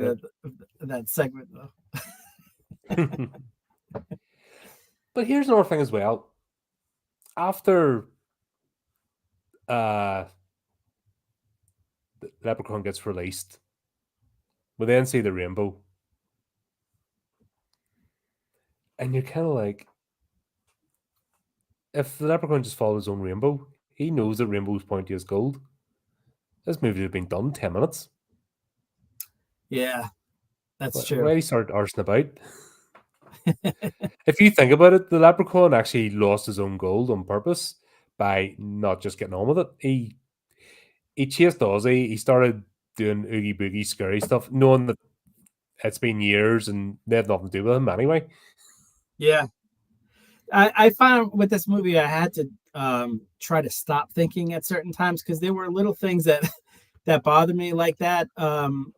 that segment though. But here's another thing as well. After the Leprechaun gets released, we then see the rainbow. And you're kind of like, if the Leprechaun just follows his own rainbow, he knows that rainbows point to his gold. This movie would have been done 10 minutes. Yeah, that's Why true. did he start arsing about? If you think about it, the Leprechaun actually lost his own gold on purpose by not just getting on with it. He chased Ozzy. He started doing oogie boogie scary stuff, knowing that it's been years and they had nothing to do with him anyway. Yeah. I found with this movie I had to try to stop thinking at certain times because there were little things that that bothered me like that.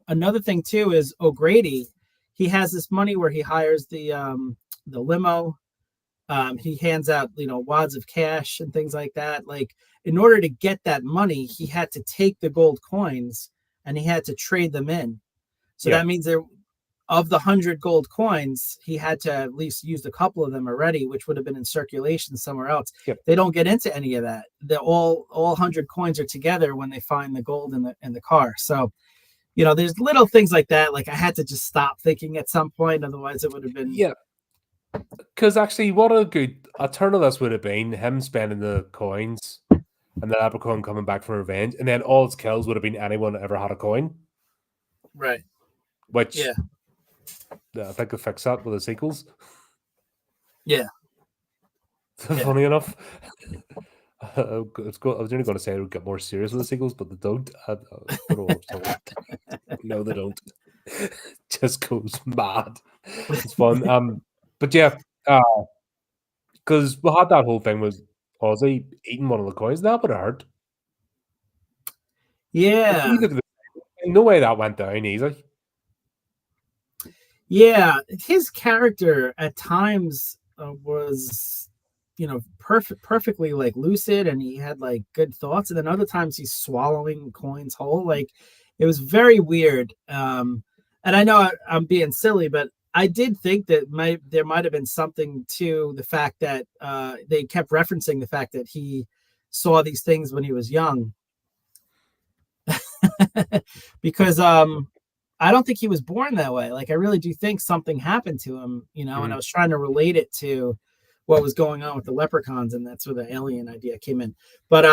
Another thing too is O'Grady. He has this money where he hires the limo. He hands out wads of cash and things like that. Like in order to get that money, he had to take the gold coins and he had to trade them in. So Yeah. that means there of the 100 gold coins, he had to at least use a couple of them already, which would have been in circulation somewhere else. Yep. They don't get into any of that. They're all 100 coins are together when they find the gold in the car. So, there's little things like that. Like I had to just stop thinking at some point, otherwise it would have been. Yeah. Because actually, what a turn of this would have been him spending the coins and the leprechaun coming back for revenge, and then all its kills would have been anyone that ever had a coin. Right. Which Yeah. I think they'll fix that with the sequels. Yeah. Funny enough. I was only going to say it would get more serious with the sequels, but they don't. I don't know what I'm talking. No, they don't. Just goes mad. It's fun. But yeah, because we had that whole thing with Ozzy eating one of the coins. That would have hurt. Yeah. No way that went down easy. Yeah. His character at times was, perfectly like lucid, and he had like good thoughts. And then other times he's swallowing coins whole. Like it was very weird. And I know I'm being silly, but I did think that there might have been something to the fact that they kept referencing the fact that he saw these things when he was young. Because I don't think he was born that way. Like I really do think something happened to him, and I was trying to relate it to what was going on with the leprechauns, and that's where the alien idea came in. But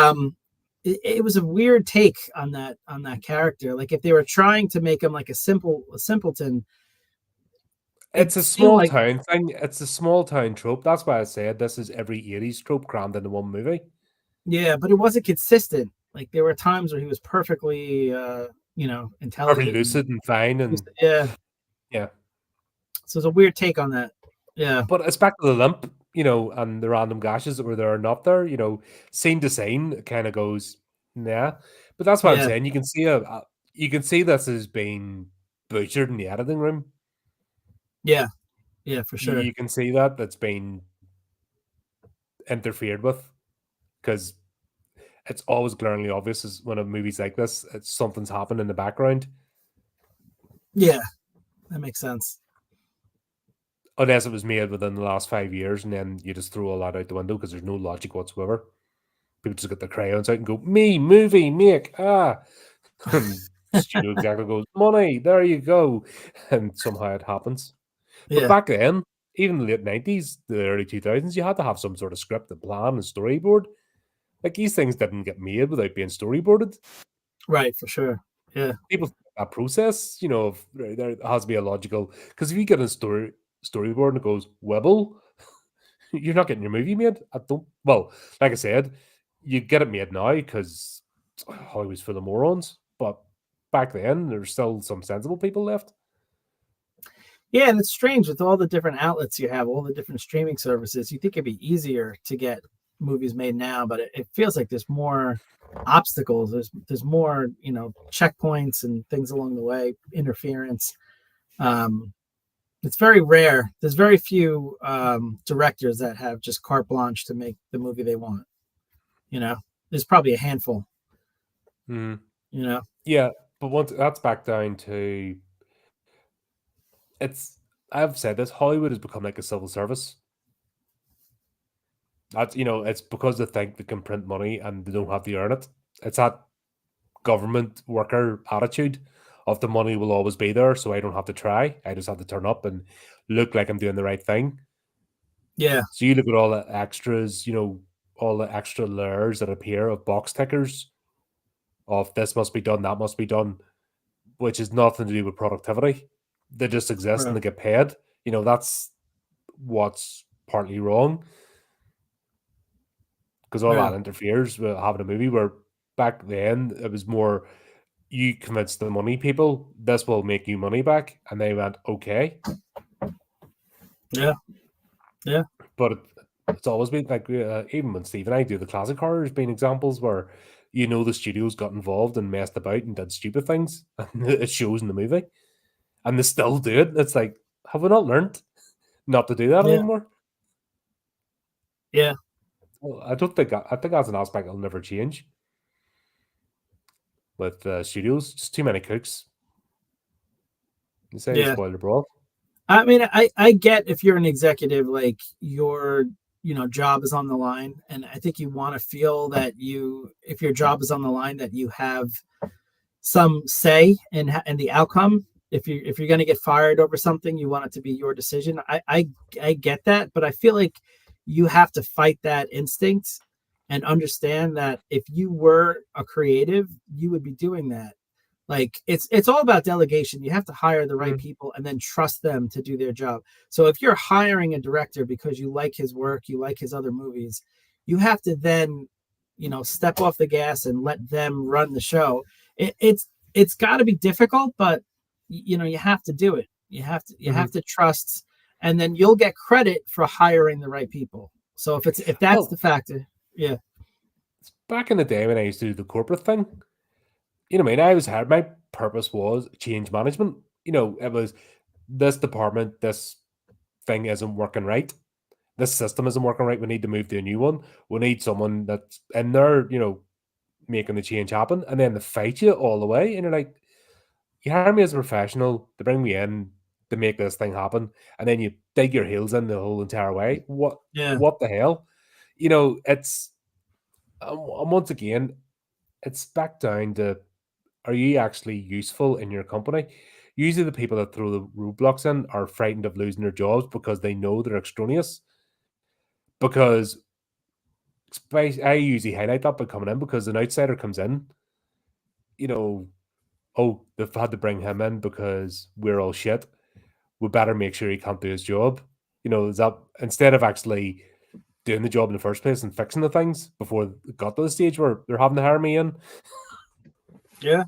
it was a weird take on that character. Like if they were trying to make him like a simpleton. It's a small town thing. It's a small town trope. That's why I said this is every 80s trope crammed into one movie. Yeah, but it wasn't consistent. Like there were times where he was perfectly intelligent. Perfectly lucid and fine. And yeah. Yeah. So it's a weird take on that. Yeah. But it's back to the limp, and the random gashes that were there or not there, scene to scene, it kind of goes, nah. But that's what I'm saying. You can see this as being butchered in the editing room. Yeah. Yeah, for sure. You can see that's been interfered with because it's always glaringly obvious as when a movie's like this, something's happened in the background. Yeah, that makes sense. Unless it was made within the last 5 years, and then you just throw all that out the window because there's no logic whatsoever. People just get their crayons out and go, me, movie, make, And studio executive goes, money, there you go. And somehow it happens. But back then, even the late 90s, the early 2000s, you had to have some sort of script and plan and storyboard. Like these things didn't get made without being storyboarded. Right, for sure. Yeah. People that process, there has to be a logical, because if you get a storyboard and it goes wibble, you're not getting your movie made. Well, like I said, you get it made now because Hollywood's full of morons. But back then, there's still some sensible people left. Yeah, and it's strange with all the different outlets you have, all the different streaming services. You think it'd be easier to get movies made now, but it feels like there's more obstacles. There's more, checkpoints and things along the way, interference. It's very rare. There's very few directors that have just carte blanche to make the movie they want. There's probably a handful. Yeah, but once that's back down to I've said this, Hollywood has become like a civil service. That's it's because they think they can print money and they don't have to earn it. It's that government worker attitude of the money will always be there, so I don't have to try. I just have to turn up and look like I'm doing the right thing. Yeah. So you look at all the extras, all the extra layers that appear of box tickers of this must be done, that must be done, which is nothing to do with productivity. They just exist and they get paid. That's what's partly wrong. Because all that interferes with having a movie where back then it was more you convinced the money people this will make you money back, and they went okay. Yeah. Yeah. But it's always been like, even when Steve and I do the classic horror, there's been examples where the studios got involved and messed about and did stupid things, and it shows in the movie, and they still do it. It's like, have we not learned not to do that Yeah. anymore? Yeah. Well, I don't think I think that's an aspect that'll never change with studios. Just too many cooks. You say Yeah. spoil the broth. I mean, I get if you're an executive, like your job is on the line, and I think you want to feel that if your job is on the line, that you have some say in the outcome. If you're going to get fired over something, you want it to be your decision. I get that, but I feel like you have to fight that instinct and understand that if you were a creative, you would be doing that. Like it's all about delegation. You have to hire the right people and then trust them to do their job. So if you're hiring a director because you like his work, you like his other movies, you have to then step off the gas and let them run the show. It's got to be difficult, but you have to do it. You have to trust, and then you'll get credit for hiring the right people. So if that's the factor, yeah. Back in the day when I used to do the corporate thing, I mean, I was hired. My purpose was change management. It was this department, this thing isn't working right. This system isn't working right. We need to move to a new one. We need someone that's in there, making the change happen. And then they fight you all the way. And you're like, you hire me as a professional to bring me in to make this thing happen. And then you dig your heels in the whole entire way. What Yeah. what the hell? It's once again, it's back down to, are you actually useful in your company? Usually the people that throw the roadblocks in are frightened of losing their jobs because they know they're extraneous. Because I usually highlight that by coming in, because an outsider comes in, oh, they've had to bring him in because we're all shit. We better make sure he can't do his job. Is that, instead of actually doing the job in the first place and fixing the things before it got to the stage where they're having to hire me in. Yeah.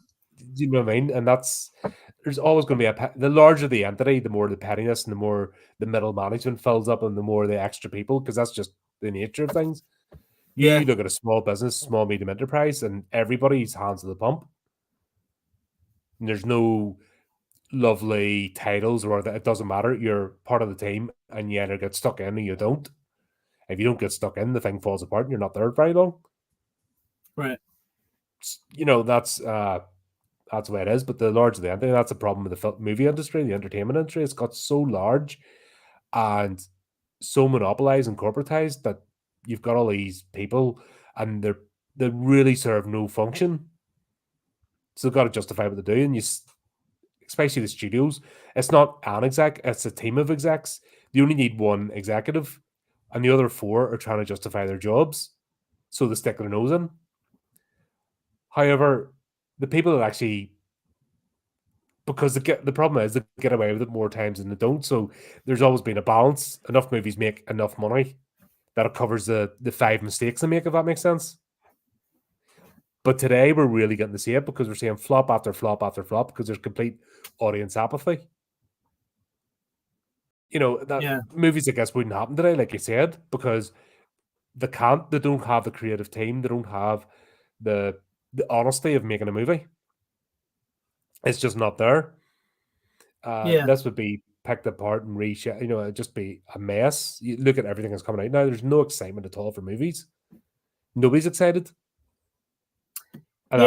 Do you know what I mean? And there's always going to be the larger the entity, the more the pettiness and the more the middle management fills up and the more the extra people, because that's just the nature of things. Yeah. You look at a small business, small, medium enterprise, and everybody's hands to the pump. And there's no lovely titles or that. It doesn't matter. You're part of the team and you either get stuck in or you don't. If you don't get stuck in, the thing falls apart and you're not there very long. Right. That's the way it is. But the larger the entity, that's a problem with the movie industry, the entertainment industry. It's got so large and so monopolized and corporatized that you've got all these people and they really serve no function. So they've got to justify what they do. And especially the studios, it's not an exec, it's a team of execs. You only need one executive, and the other four are trying to justify their jobs, so they stick their nose in. However, the people that actually, because the problem is they get away with it more times than they don't. So there's always been a balance. Enough movies make enough money that it covers the 5 mistakes they make, if that makes sense. But today we're really getting to see it because we're seeing flop after flop after flop because there's complete audience apathy. Movies, I guess, wouldn't happen today, like you said, because they don't have the creative team, they don't have the honesty of making a movie. It's just not there. This would be picked apart and reshot. It'd just be a mess. You look at everything that's coming out now. There's no excitement at all for movies. Nobody's excited. And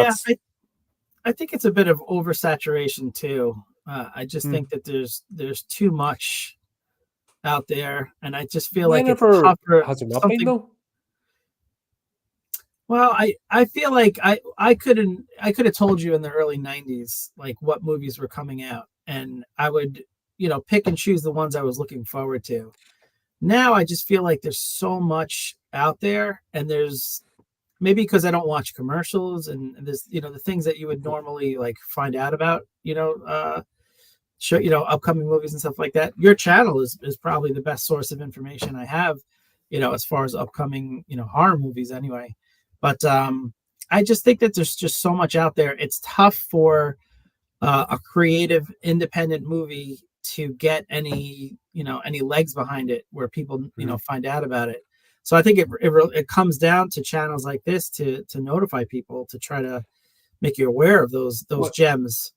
I think it's a bit of oversaturation too. I just think that there's too much out there, and I just feel like it's tougher. Has there not been though? Well, I feel like I could have told you in the early 90s like what movies were coming out, and I would pick and choose the ones I was looking forward to. Now I just feel like there's so much out there, and there's maybe because I don't watch commercials and there's the things that you would normally like find out about upcoming movies and stuff like that. Your channel is probably the best source of information I have, as far as upcoming horror movies anyway. But I just think that there's just so much out there. It's tough for a creative independent movie to get any any legs behind it where people Mhm. find out about it. So I think it comes down to channels like this to notify people, to try to make you aware of those Well, gems.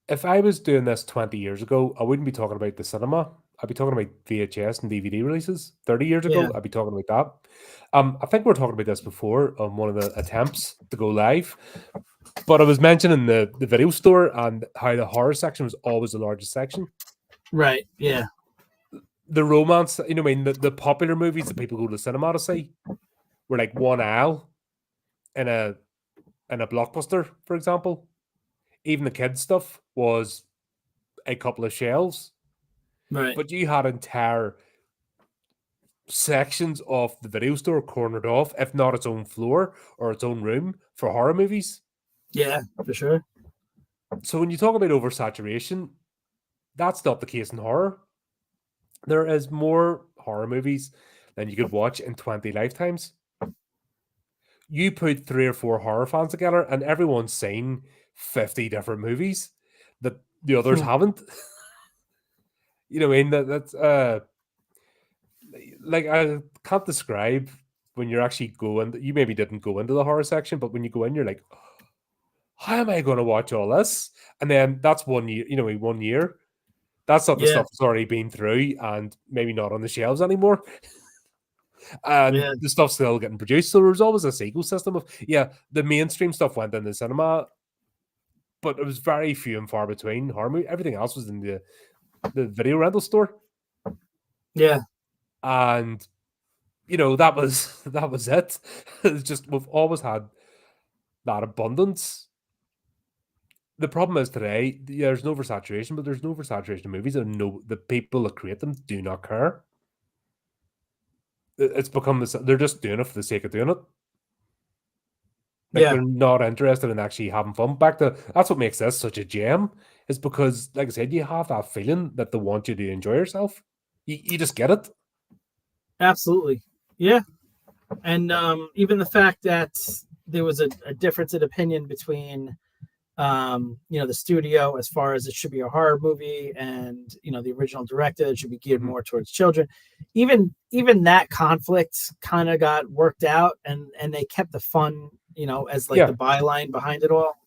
if I was doing this 20 years ago, I wouldn't be talking about the cinema. I'd be talking about VHS and DVD releases. 30 years Yeah. ago, I'd be talking about that. I think we were talking about this before on one of the attempts to go live, but I was mentioning the video store and how the horror section was always the largest section. Right. Yeah. The romance, you know, what I mean, the popular movies that people go to the cinema to see were like one aisle in a blockbuster, for example. Even the kids stuff was a couple of shelves. Right. But you had entire sections of the video store cornered off, if not its own floor or its own room, for horror movies. Yeah, for sure. So when you talk about oversaturation, that's not the case in horror. There is more horror movies than you could watch in 20 lifetimes. You put 3 or 4 horror fans together, and everyone's seen 50 different movies that the others haven't. You know what I mean? That's like, I can't describe when you're actually going. You maybe didn't go into the horror section, but when you go in, you're like, how am I going to watch all this? And then that's 1 year. You know, 1 year. That's not the Yeah. stuff that's already been through and maybe not on the shelves anymore. And Yeah. the stuff's still getting produced. So there's always a sequel system of, yeah, the mainstream stuff went in the cinema, but it was very few and far between horror movie. Everything else was in the video rental store. Yeah. And you know, that was it. It's just we've always had that abundance. The problem is today, there's no oversaturation, but there's no oversaturation of movies, and no, the people that create them do not care. It's become this, they're just doing it for the sake of doing it. Like, Yeah. they're not interested in actually having fun. Back to that's what makes this such a gem, is because, like I said, you have that feeling that they want you to enjoy yourself. You just get it. Absolutely. Yeah. And even the fact that there was a difference in opinion between the studio, as far as it should be a horror movie, and the original director, it should be geared Mhm. more towards children. Even that conflict kind of got worked out, and they kept the fun, as like Yeah. the byline behind it all,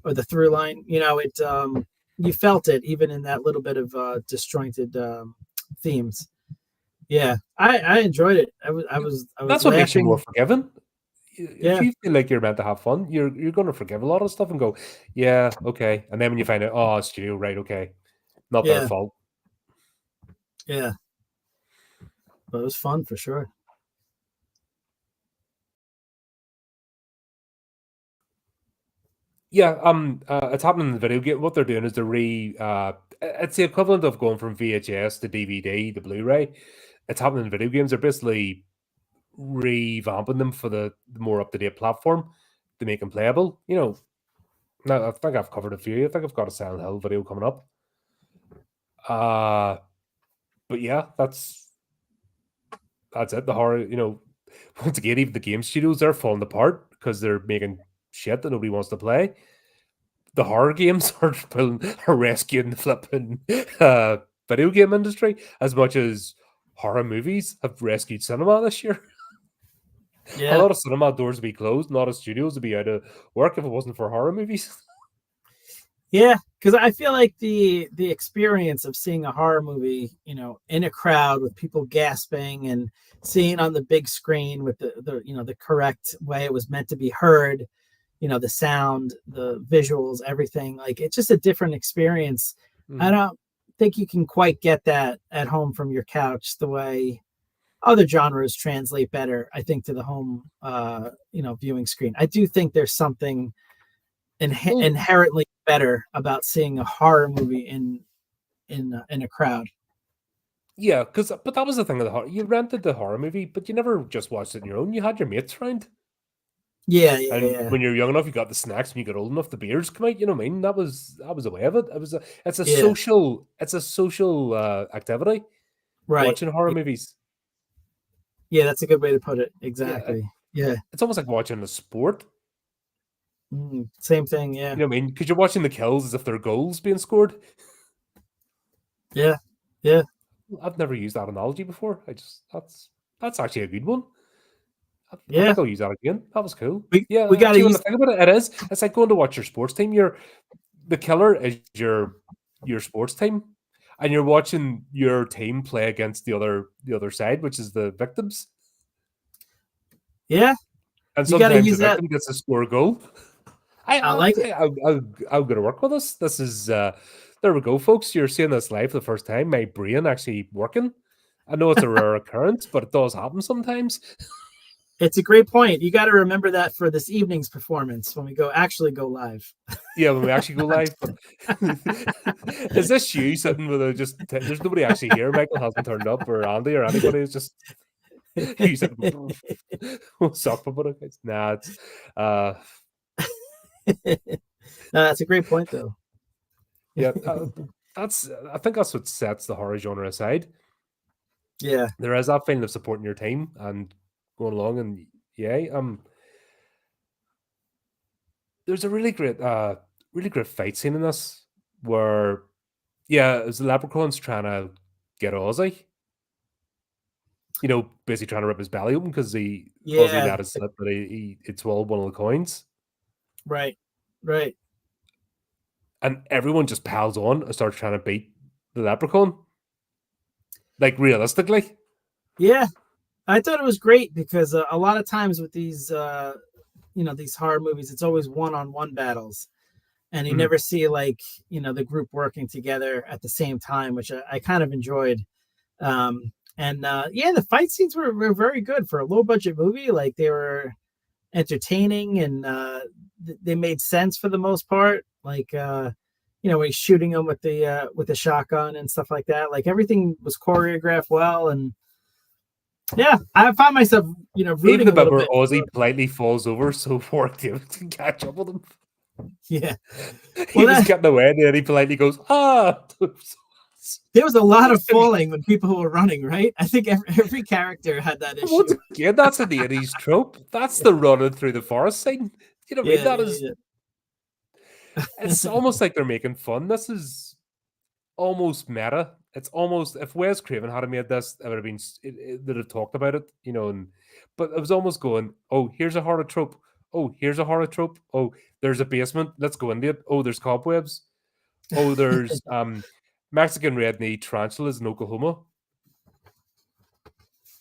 or the through line. It you felt it even in that little bit of disjointed themes. Yeah, I enjoyed it. I was That's what makes you more laughing. forgiving. If Yeah, you feel like you're meant to have fun, you're going to forgive a lot of stuff and go, yeah, okay. And then when you find out, oh, it's studio, right? Okay, not their yeah, fault. yeah. But it was fun for sure. Yeah, it's happening in the video game. What they're doing is it's the equivalent of going from VHS to DVD to Blu-ray. It's happening in video games. They're basically revamping them for the more up-to-date platform to make them playable. You know, now I think I've covered a few. I think I've got a Silent Hill video coming up. But yeah, that's it. The horror, once again, even the game studios, they're falling apart because they're making shit that nobody wants to play. The horror games are rescuing the flipping video game industry as much as horror movies have rescued cinema this year. A Yeah. lot of cinema doors would be closed, a lot of studios would be out of work if it wasn't for horror movies. Yeah, because I feel like the experience of seeing a horror movie, in a crowd with people gasping, and seeing on the big screen with the correct way it was meant to be heard, the sound, the visuals, everything, like it's just a different experience. I don't think you can quite get that at home from your couch the way other genres translate better, I think, to the home viewing screen. I do think there's something inherently better about seeing a horror movie in a crowd. Yeah, but that was the thing of the horror. You rented the horror movie, but you never just watched it on your own. You had your mates around. Yeah, And yeah. when you're young enough, you got the snacks. When you got old enough, the beers come out. You know what I mean? That was a way of it. It's a Yeah. social activity. Right. Watching horror movies. Yeah, that's a good way to put it. Yeah, Exactly. Yeah. it's almost like watching a sport. Same thing. Yeah. You know what I mean? Because you're watching the kills as if they're goals being scored. Yeah. Yeah. I've never used that analogy before. That's actually a good one. I Yeah. think I'll use that again. That was cool. We Yeah, got to actually, when I use. think about it, it is. It's like going to watch your sports team. The killer is your sports team, and you're watching your team play against the other side, which is the victims. Yeah. And You got to sometimes the use that. victim gets to score a goal. I, I I, like it. I'm going to work with this. This is there we go, folks. You're seeing this live for the first time. My brain actually working. I know it's a rare occurrence, but it does happen sometimes. It's a great point. You got to remember that for this evening's performance when we actually go live. Yeah, when we actually go live. But is this you sitting with there's nobody actually here. Michael hasn't turned up, or Andy, or anybody. It's just you sitting. Suck for it. Nah, it's No, that's a great point, though. yeah. I think that's what sets the horror genre aside. Yeah. There is that feeling of supporting your team and going along, and yeah, there's a really great fight scene in this where, yeah, as the Leprechaun's trying to get Ozzy, basically trying to rip his belly open because Ozzy Yeah. let it slip, but he swallowed one of the coins, Right. Right. and everyone just piles on and starts trying to beat the Leprechaun, like realistically. Yeah. I thought it was great because a lot of times with these, these horror movies, it's always one-on-one battles, and you Mhm. never see the group working together at the same time, which I kind of enjoyed. The fight scenes were very good for a low-budget movie. Like they were entertaining and they made sense for the most part. Like when he's shooting them with the shotgun and stuff like that. Like everything was choreographed well, and yeah, I found myself Even rooting the a bit little where bit. Ozzy politely falls over so Warwick Davis can catch up with him. Yeah, He well, was getting away, and then he politely goes, "Ah." there was a lot of falling when people were running. Right, I think every character had that And once issue. again, that's an 80s trope. That's the running through the forest scene. You know what I mean? Yeah, That is, yeah, it's almost like they're making fun. This is almost meta. It's almost, if Wes Craven had made this, it would have been, they'd have talked about it, but it was almost going, oh, here's a horror trope. Oh, here's a horror trope. Oh, there's a basement. Let's go into it. Oh, there's cobwebs. Oh, there's Mexican red knee tarantulas in Oklahoma.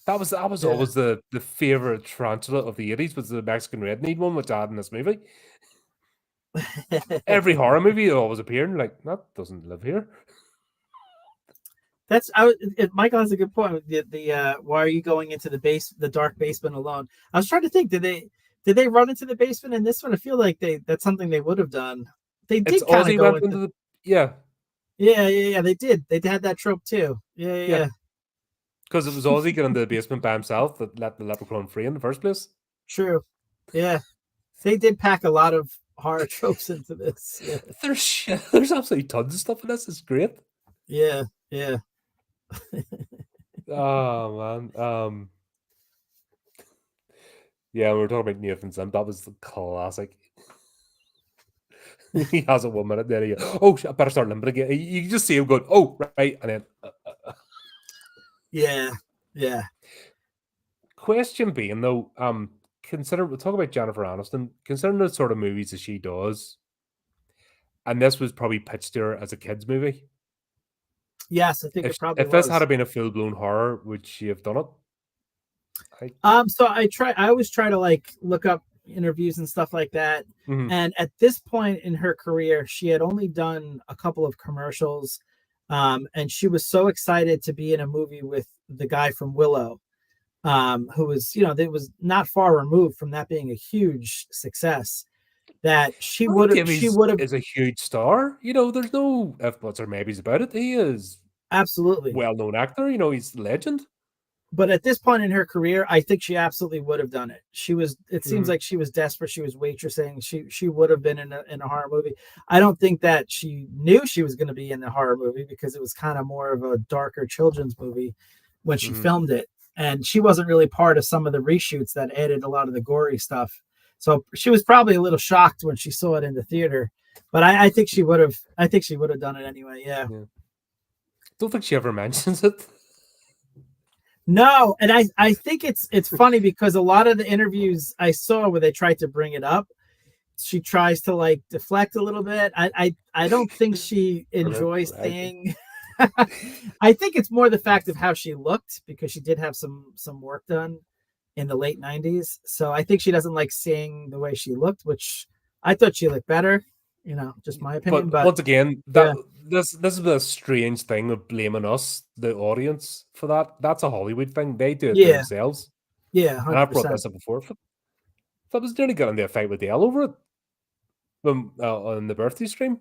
That was yeah. always the favorite tarantula of the 80s was the Mexican red knee one, which I had in this movie. Every horror movie always appearing like that doesn't live here. Michael has a good point. The why are you going into the dark basement alone? I was trying to think. Did they run into the basement in this one? I feel like that's something they would have done. They It's did kind of Ozzy go went into. into the yeah Yeah. They did. They had that trope too. yeah Yeah. because it was Ozzy getting into the basement by himself that let the leprechaun free in the first place. True. Yeah. They did pack a lot of horror tropes into this. Yeah. There's absolutely tons of stuff in this. It's great. Yeah. Yeah. Oh man. Yeah, we were talking about Nathan Sim. That was the classic. He has it 1 minute, then I better start limping again. You can just see him going, oh, right, and then. Yeah. Yeah. Question being though, we'll talk about Jennifer Aniston. Considering the sort of movies that she does, and this was probably pitched to her as a kids movie. Yes, I think If it probably this was. had been a full blown horror, would she have done it? So I always try to look up interviews and stuff like that. Mhm. And at this point in her career, she had only done a couple of commercials. And she was so excited to be in a movie with the guy from Willow, who was, that was not far removed from that being a huge success, that she Warwick would Davies have is a huge star. There's no if buts or maybes about it. He is absolutely. well-known actor. He's a legend. But at this point in her career, I think she absolutely would have done it. It seems Mhm. like she was desperate. She was waitressing. She would have been in a horror movie. I don't think that she knew she was going to be in the horror movie because it was kind of more of a darker children's movie when she Mhm. filmed it. And she wasn't really part of some of the reshoots that added a lot of the gory stuff. So she was probably a little shocked when she saw it in the theater. But I think she would have. I think she would have done it anyway. Yeah. don't think she ever mentions it. No, and I think it's funny because a lot of the interviews I saw where they tried to bring it up, she tries to like deflect a little bit. I don't think she enjoys Right. staying. I think it's more the fact of how she looked because she did have some work done in the late 90s. So I think she doesn't like seeing the way she looked, which I thought she looked better, just my opinion. But But once again, yeah, this is the strange thing of blaming us, the audience, for that. That's a Hollywood thing. They do it to yeah, themselves. yeah, And I've brought 100%. this up before. If I was nearly getting into a fight with Dale over it on the birthday stream.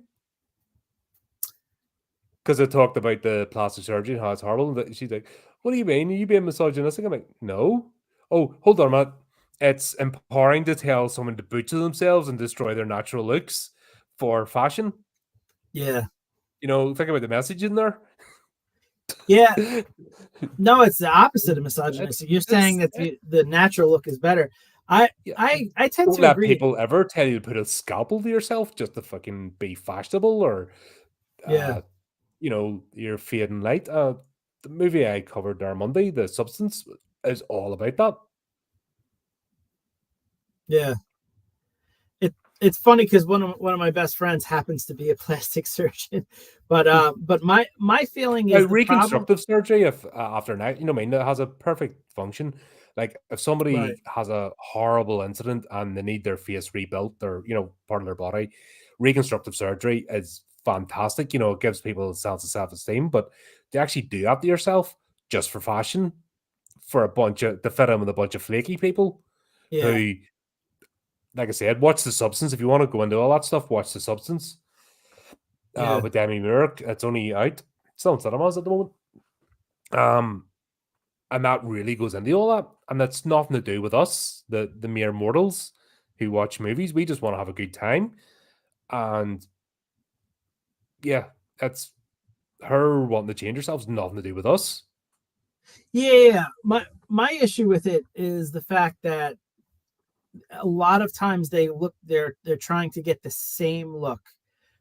Because I talked about the plastic surgery and how it's horrible. And she's like, "What do you mean? Are you being misogynistic?" I'm like, "No." Oh, hold on a minute. It's empowering to tell someone to butcher themselves and destroy their natural looks for fashion. Yeah, Think about the message in there. yeah. No, it's the opposite of It's, misogynistic. You're saying it's that the natural look is better. I yeah. I tend Don't to let agree. people ever tell you to put a scalpel to yourself just to fucking be fashionable or, Yeah, uh, you're fading light. The movie I covered there Monday, The Substance, is all about that. yeah. It's funny because one of my best friends happens to be a plastic surgeon, but my feeling Now, is the problem. reconstructive surgery, if after night, I mean, it has a perfect function. Like, if Right. somebody has a horrible incident and they need their face rebuilt or, part of their body, reconstructive surgery is fantastic. It gives people a sense of self esteem, but to actually do that to yourself just for fashion, to fit in with a bunch of flaky people Yeah, who, like I said, watch The Substance. If you want to go into all that stuff, watch The Substance. yeah, With Demi Moore, it's only out. It's on cinemas at the moment. Um, and that really goes into all that, and that's nothing to do with us, the mere mortals who watch movies. We just want to have a good time, and yeah, that's her wanting to change herself. Nothing to do with us. yeah. My issue with it is the fact that a lot of times they're trying to get the same look.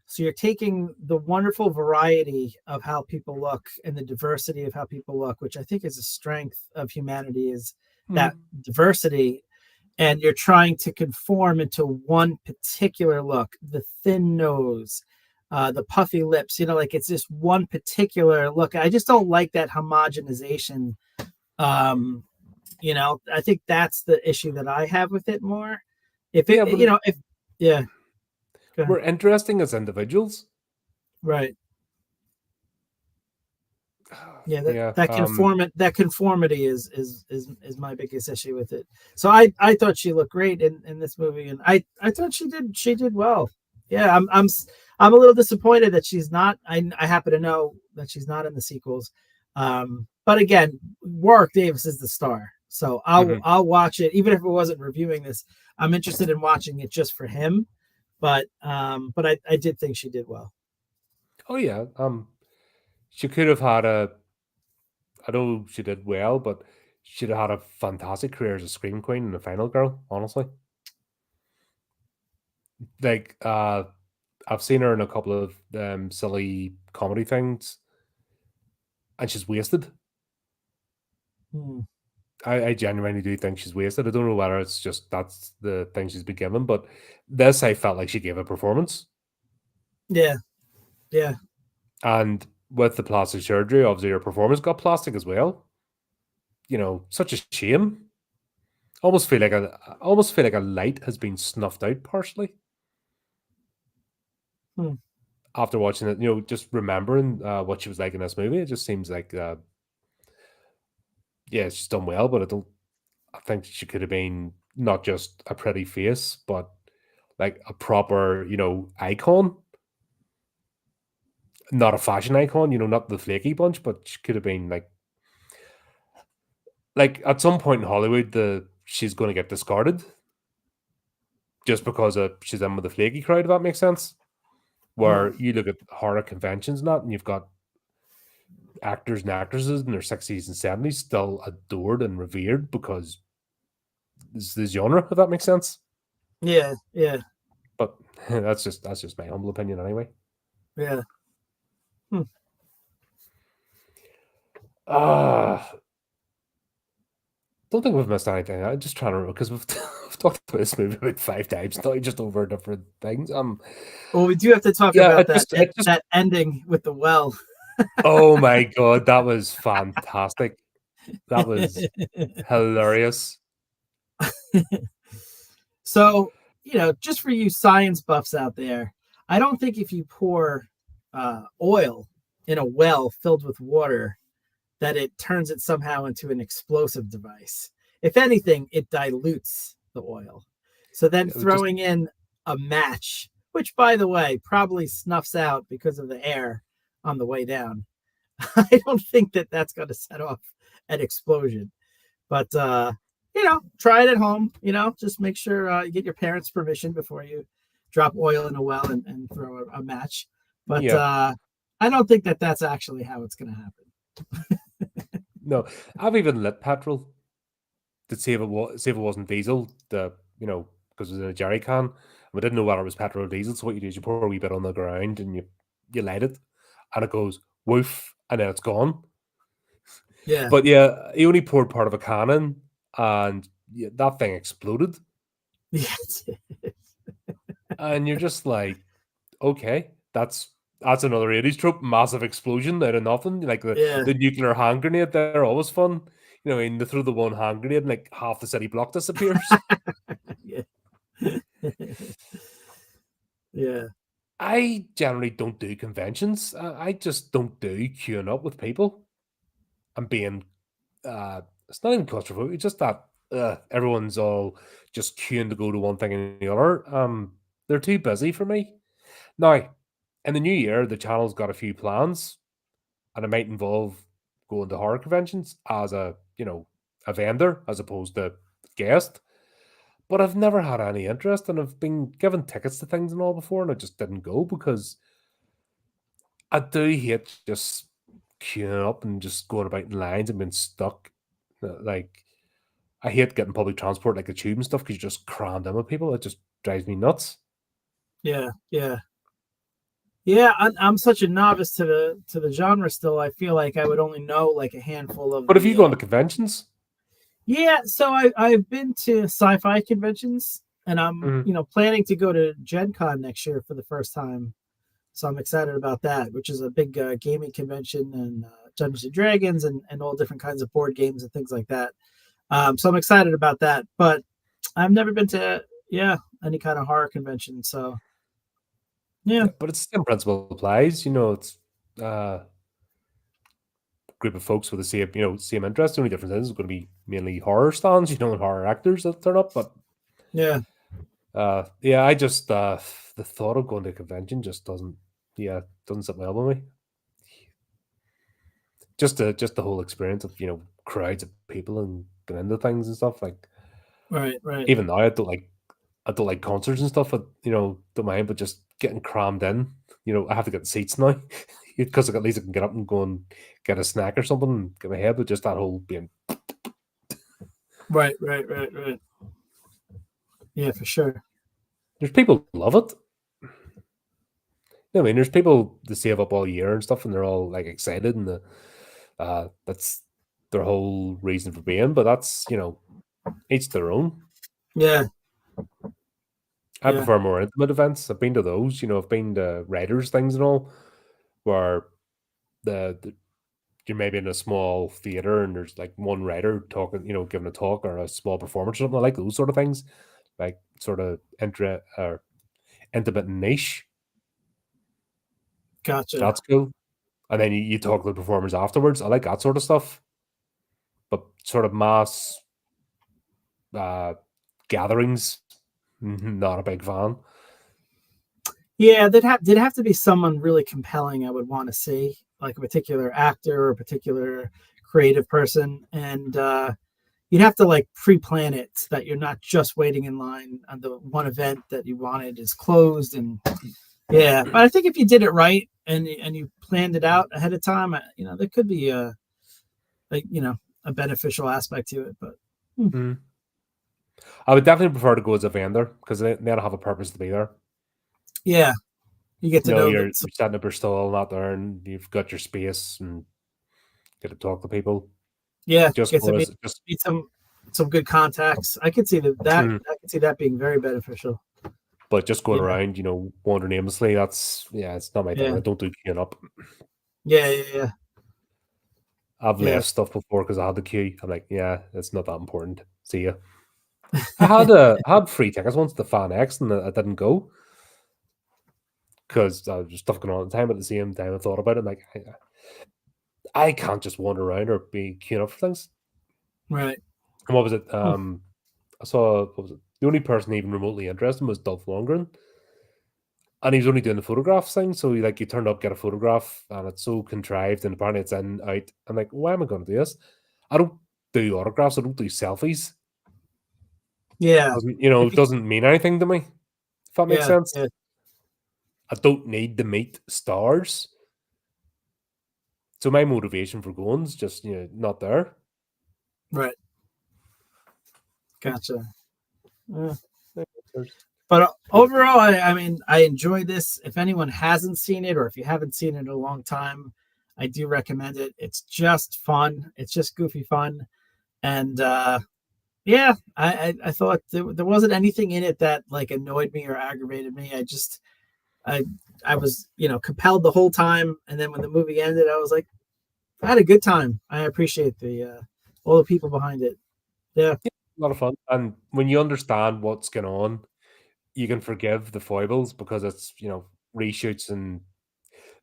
So you're taking the wonderful variety of how people look and the diversity of how people look, which I think is a strength of humanity, is that Mhm. diversity, and you're trying to conform into one particular look, the thin nose, the puffy lips, like it's just one particular look. I just don't like that homogenization. Um, I think that's the issue that I have with it more. If it, Yeah, but if yeah, go ahead. we're interesting as individuals. Right. Yeah, that Yeah. that conformity is my biggest issue with it. So I thought she looked great in this movie, and I thought she did well. Yeah, I'm a little disappointed that she's not. I happen to know that she's not in the sequels. But again, Warwick Davis is the star, so Mhm. I'll watch it even if it wasn't reviewing this. I'm interested in watching it just for him. But I did think she did well. Oh yeah. She could have had a. I know she did well, but she'd have had a fantastic career as a scream queen and a final girl. Honestly, like I've seen her in a couple of silly comedy things, and she's wasted. Hmm. I genuinely do think she's wasted. I don't know whether it's just that's the thing she's been given, but this I felt like she gave a performance. Yeah, yeah, And with the plastic surgery, obviously her performance got plastic as well. Such a shame. Almost feel like a light has been snuffed out partially hmm. after watching it. Just remembering what she was like in this movie. It just seems like yeah, she's done well, but I think she could have been not just a pretty face, but like a proper, icon. Not a fashion icon, not the flaky bunch, but she could have been like at some point in Hollywood, she's going to get discarded just because she's in with the flaky crowd. If that makes sense. Huh. Where you look at horror conventions, and that, and you've got actors and actresses in their 60s and 70s still adored and revered because it's the genre. If that makes sense. Yeah, yeah, But that's just my humble opinion, anyway. yeah. Hmm. Don't think we've missed anything. I'm just trying to remember because we've, we've talked about this movie about 5 times now, just over different things. Well, we do have to talk Yeah, about that ending with the well. Oh my god, that was fantastic. That was hilarious. So, just for you science buffs out there, I don't think if you pour oil in a well filled with water, that it turns it somehow into an explosive device. If anything, it dilutes the oil. So then throwing in a match, which, by the way, probably snuffs out because of the air on the way down. I don't think that that's going to set off an explosion. But, try it at home. Just make sure you get your parents' permission before you drop oil in a well and throw a match. But I don't think that that's actually how it's going to happen. No, I've even lit petrol to see if it wasn't diesel. Because it was in a jerry can. We didn't know whether it was petrol or diesel. So what you do is you pour a wee bit on the ground and you light it, and it goes woof, and then it's gone. Yeah. But yeah, he only poured part of a can in, and that thing exploded. Yes. And you're just like, okay, that's another 80s trope, massive explosion out of nothing. Like the nuclear hand grenade, they're always fun. And they throw the one hand grenade and like half the city block disappears. Yeah. Yeah. I generally don't do conventions. I just don't do queuing up with people and being it's not even claustrophobic, it's just that everyone's all just queuing to go to one thing and the other. They're too busy for me. Now, in the new year, the channel's got a few plans, and it might involve going to horror conventions as a vendor as opposed to guest. But I've never had any interest, and I've been given tickets to things and all before, and I just didn't go because I do hate just queuing up and just going about in lines and being stuck. Like, I hate getting public transport, like the tube and stuff, because you're just crammed in with people. It just drives me nuts. Yeah. I'm such a novice to the genre still. I feel like I would only know like a handful of. But if you go on to conventions, yeah. So I've been to sci-fi conventions, and I'm planning to go to Gen Con next year for the first time. So I'm excited about that, which is a big gaming convention and Dungeons and Dragons and all different kinds of board games and things like that. So I'm excited about that, but I've never been to any kind of horror convention. So yeah, but it's the same principle applies. It's a group of folks with the same interest. The only difference is it's going to be mainly horror stands, and horror actors that turn up. But yeah, I just the thought of going to a convention just doesn't sit well with me. Just the whole experience of crowds of people and getting into things and stuff like. right. Even now, I don't like concerts and stuff. Don't mind, but just getting crammed in. I have to get seats now because at least I can get up and go and get a snack or something and get my head. But just that whole being Right. Yeah, for sure. There's people who love it. I mean, there's people that save up all year and stuff, and they're all like excited, and that's their whole reason for being. But that's each their own. Yeah. I prefer more intimate events. I've been to those. I've been to writers' things and all, where you're maybe in a small theater and there's like one writer talking, giving a talk or a small performance or something. I like those sort of things, like sort of intimate and niche. Gotcha. That's cool. And then you talk to the performers afterwards. I like that sort of stuff. But sort of mass gatherings, not a big fan. Yeah, there'd have to be someone really compelling I would want to see, like a particular actor or a particular creative person, and you'd have to like pre-plan it so that you're not just waiting in line on the one event that you wanted is closed. And but I think if you did it right and you planned it out ahead of time, there could be a beneficial aspect to it. But I would definitely prefer to go as a vendor because they don't have a purpose to be there. Yeah, you get to know you're setting up your stall, not there, and you've got your space, and get to talk to people. Yeah, Just get to for meet, us, just meet some good contacts. I could see I could see that being very beneficial. but just going Yeah. around, wandering aimlessly. It's not my thing. Yeah. I don't do queuing up. Yeah. I've Yeah. left stuff before because I had the queue. I'm like, yeah, it's not that important. See ya. I had free tickets once to Fan X and I didn't go because I was just stuff going on at the time. At the same time, I thought about it. Like, I can't just wander around or be queuing up for things. Right. And what was it? I saw, what was it? The only person even remotely interested was Dolph Lundgren. And he was only doing the photograph thing. So you turned up, get a photograph, and it's so contrived, and apparently it's in, out. I'm like, why am I going to do this? I don't do autographs, I don't do selfies. Yeah. It doesn't mean anything to me. If that makes sense. Yeah. I don't need to meet stars. So my motivation for going is just, not there. Right. Gotcha. There's- But overall, I mean, I enjoy this. If anyone hasn't seen it, or if you haven't seen it in a long time, I do recommend it. It's just fun. It's just goofy fun. And yeah, I thought there wasn't anything in it that like annoyed me or aggravated me. I was, compelled the whole time. And then when the movie ended, I was like, I had a good time. I appreciate the all the people behind it. Yeah. a lot of fun. And when you understand what's going on, you can forgive the foibles because it's, reshoots and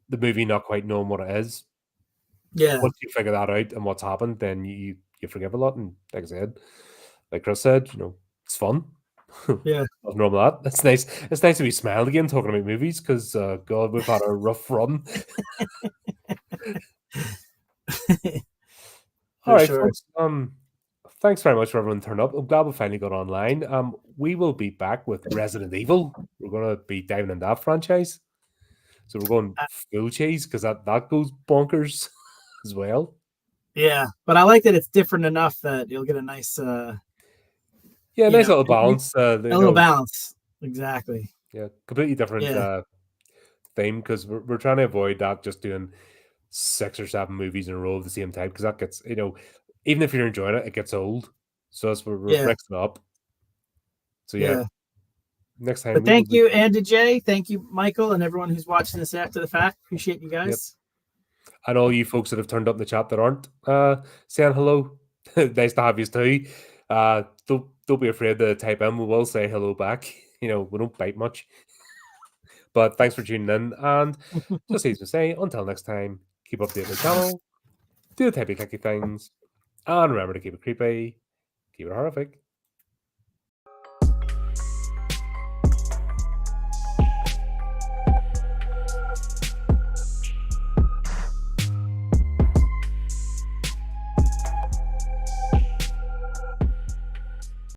the movie not quite knowing what it is. Yeah. Once you figure that out and what's happened, then you forgive a lot. And like I said, like Chris said, it's fun. Yeah. Nothing wrong with that. It's nice. It's nice to be smiled again talking about movies because God, we've had a rough run. All right, sure. folks. Thanks very much for everyone who turned up. I'm glad we finally got online. We will be back with Resident Evil. We're gonna be diving into that franchise. So we're going full cheese because that goes bonkers as well. Yeah, but I like that it's different enough that you'll get a nice nice little balance. a little balance. Exactly. Yeah, completely different theme because we're trying to avoid that just doing 6 or 7 movies in a row of the same type because that gets even if you're enjoying it, it gets old. So as we're mixing up. So next time. But thank you, Andy J. Thank you, Michael, and everyone who's watching this after the fact. Appreciate you guys. Yep. And all you folks that have turned up in the chat that aren't saying hello, nice to have you too. Don't be afraid to type in. We will say hello back. We don't bite much. But thanks for tuning in. And just as we say, until next time, keep updating the channel, do the typey clicky things, and remember to keep it creepy, keep it horrific.